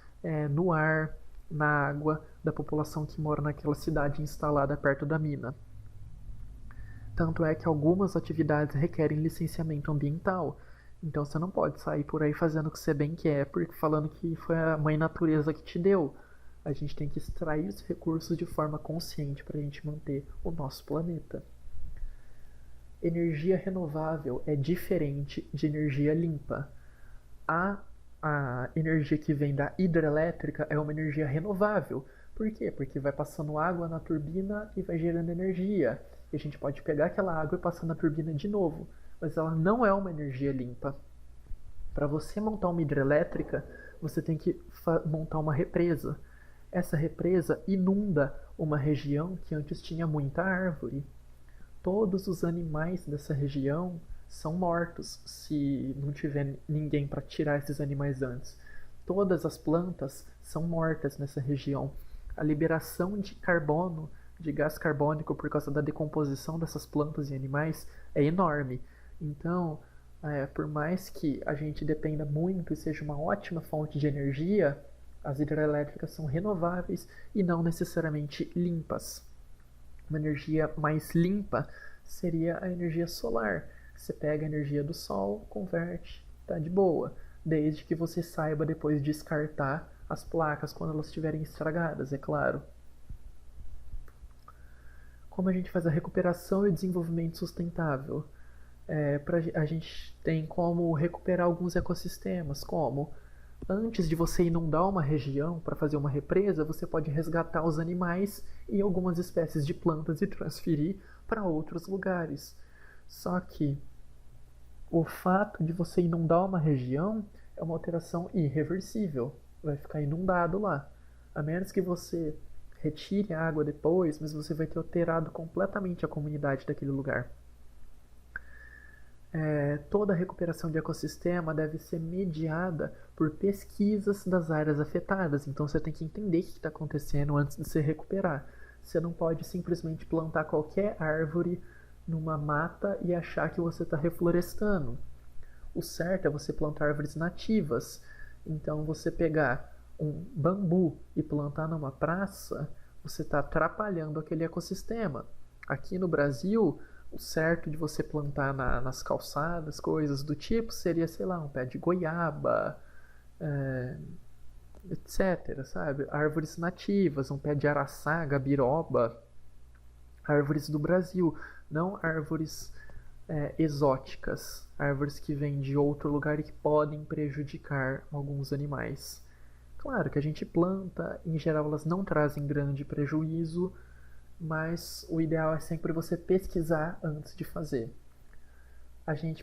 Speaker 1: no ar, na água da população que mora naquela cidade instalada perto da mina. Tanto é que algumas atividades requerem licenciamento ambiental. Então você não pode sair por aí fazendo o que você bem quer, porque falando que foi a mãe natureza que te deu. A gente tem que extrair os recursos de forma consciente para a gente manter o nosso planeta. Energia renovável é diferente de energia limpa. A energia que vem da hidrelétrica é uma energia renovável. Por quê? Porque vai passando água na turbina e vai gerando energia. E a gente pode pegar aquela água e passar na turbina de novo. Mas ela não é uma energia limpa. Para você montar uma hidrelétrica, você tem que montar uma represa. Essa represa inunda uma região que antes tinha muita árvore. Todos os animais dessa região são mortos se não tiver ninguém para tirar esses animais antes. Todas as plantas são mortas nessa região. A liberação de carbono, de gás carbônico por causa da decomposição dessas plantas e animais é enorme. Então, por mais que a gente dependa muito e seja uma ótima fonte de energia, as hidrelétricas são renováveis e não necessariamente limpas. Uma energia mais limpa seria a energia solar. Você pega a energia do sol, converte, tá de boa, desde que você saiba depois descartar as placas quando elas estiverem estragadas, é claro. Como a gente faz a recuperação e o desenvolvimento sustentável? A gente tem como recuperar alguns ecossistemas, como antes de você inundar uma região para fazer uma represa, você pode resgatar os animais e algumas espécies de plantas e transferir para outros lugares. Só que o fato de você inundar uma região é uma alteração irreversível. Vai ficar inundado lá. A menos que você retire a água depois, mas você vai ter alterado completamente a comunidade daquele lugar. Toda a recuperação de ecossistema deve ser mediada por pesquisas das áreas afetadas. Então você tem que entender o que está acontecendo antes de se recuperar. Você não pode simplesmente plantar qualquer árvore numa mata e achar que você está reflorestando. O certo é você plantar árvores nativas. Então você pegar um bambu e plantar numa praça, você está atrapalhando aquele ecossistema. Aqui no Brasil, o certo de você plantar nas calçadas, coisas do tipo, seria, sei lá, um pé de goiaba, etc, sabe? Árvores nativas, um pé de araçá, gabiroba, árvores do Brasil, não árvores exóticas, árvores que vêm de outro lugar e que podem prejudicar alguns animais. Claro que a gente planta, em geral elas não trazem grande prejuízo, mas o ideal é sempre você pesquisar antes de fazer.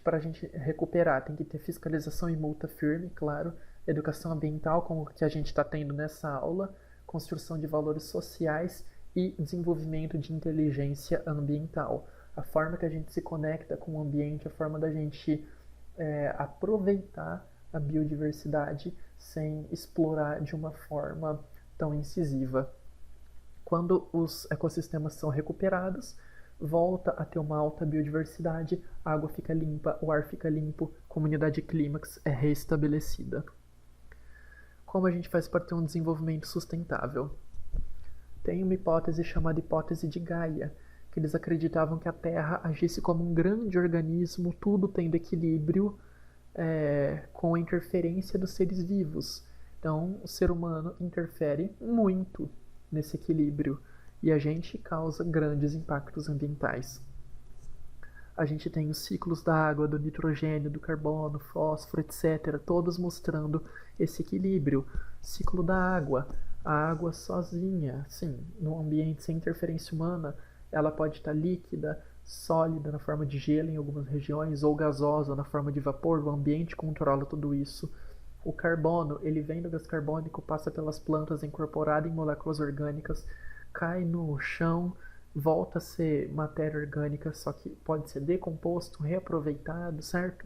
Speaker 1: Para a gente recuperar, tem que ter fiscalização e multa firme, claro, educação ambiental, como que a gente está tendo nessa aula, construção de valores sociais e desenvolvimento de inteligência ambiental. A forma que a gente se conecta com o ambiente, a forma da gente aproveitar a biodiversidade sem explorar de uma forma tão incisiva. Quando os ecossistemas são recuperados, volta a ter uma alta biodiversidade, a água fica limpa, o ar fica limpo, a comunidade clímax é restabelecida. Como a gente faz para ter um desenvolvimento sustentável? Tem uma hipótese chamada hipótese de Gaia, que eles acreditavam que a Terra agisse como um grande organismo, tudo tendo equilíbrio, com a interferência dos seres vivos. Então, o ser humano interfere muito nesse equilíbrio e a gente causa grandes impactos ambientais. A gente tem os ciclos da água, do nitrogênio, do carbono, fósforo, etc., todos mostrando esse equilíbrio. Ciclo da água, a água sozinha, sim, num ambiente sem interferência humana, Ela pode estar líquida, sólida na forma de gelo em algumas regiões ou gasosa na forma de vapor. O ambiente controla tudo isso. O carbono, ele vem do gás carbônico, passa pelas plantas, é incorporado em moléculas orgânicas, cai no chão, volta a ser matéria orgânica, só que pode ser decomposto, reaproveitado, certo?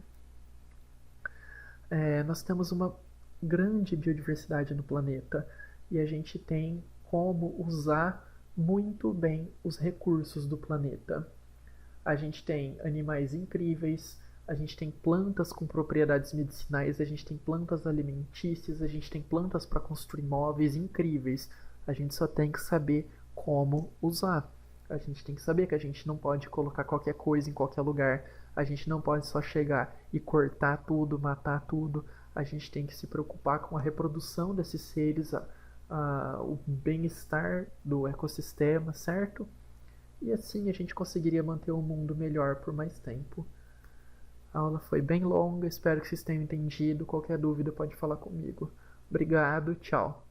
Speaker 1: Nós temos uma grande biodiversidade no planeta e a gente tem como usar muito bem os recursos do planeta. A gente tem animais incríveis, a gente tem plantas com propriedades medicinais, a gente tem plantas alimentícias, a gente tem plantas para construir móveis incríveis. A gente só tem que saber como usar. A gente tem que saber que a gente não pode colocar qualquer coisa em qualquer lugar. A gente não pode só chegar e cortar tudo, matar tudo. A gente tem que se preocupar com a reprodução desses seres, o bem-estar do ecossistema, certo? E assim a gente conseguiria manter o mundo melhor por mais tempo. A aula foi bem longa, espero que vocês tenham entendido. Qualquer dúvida pode falar comigo. Obrigado, tchau.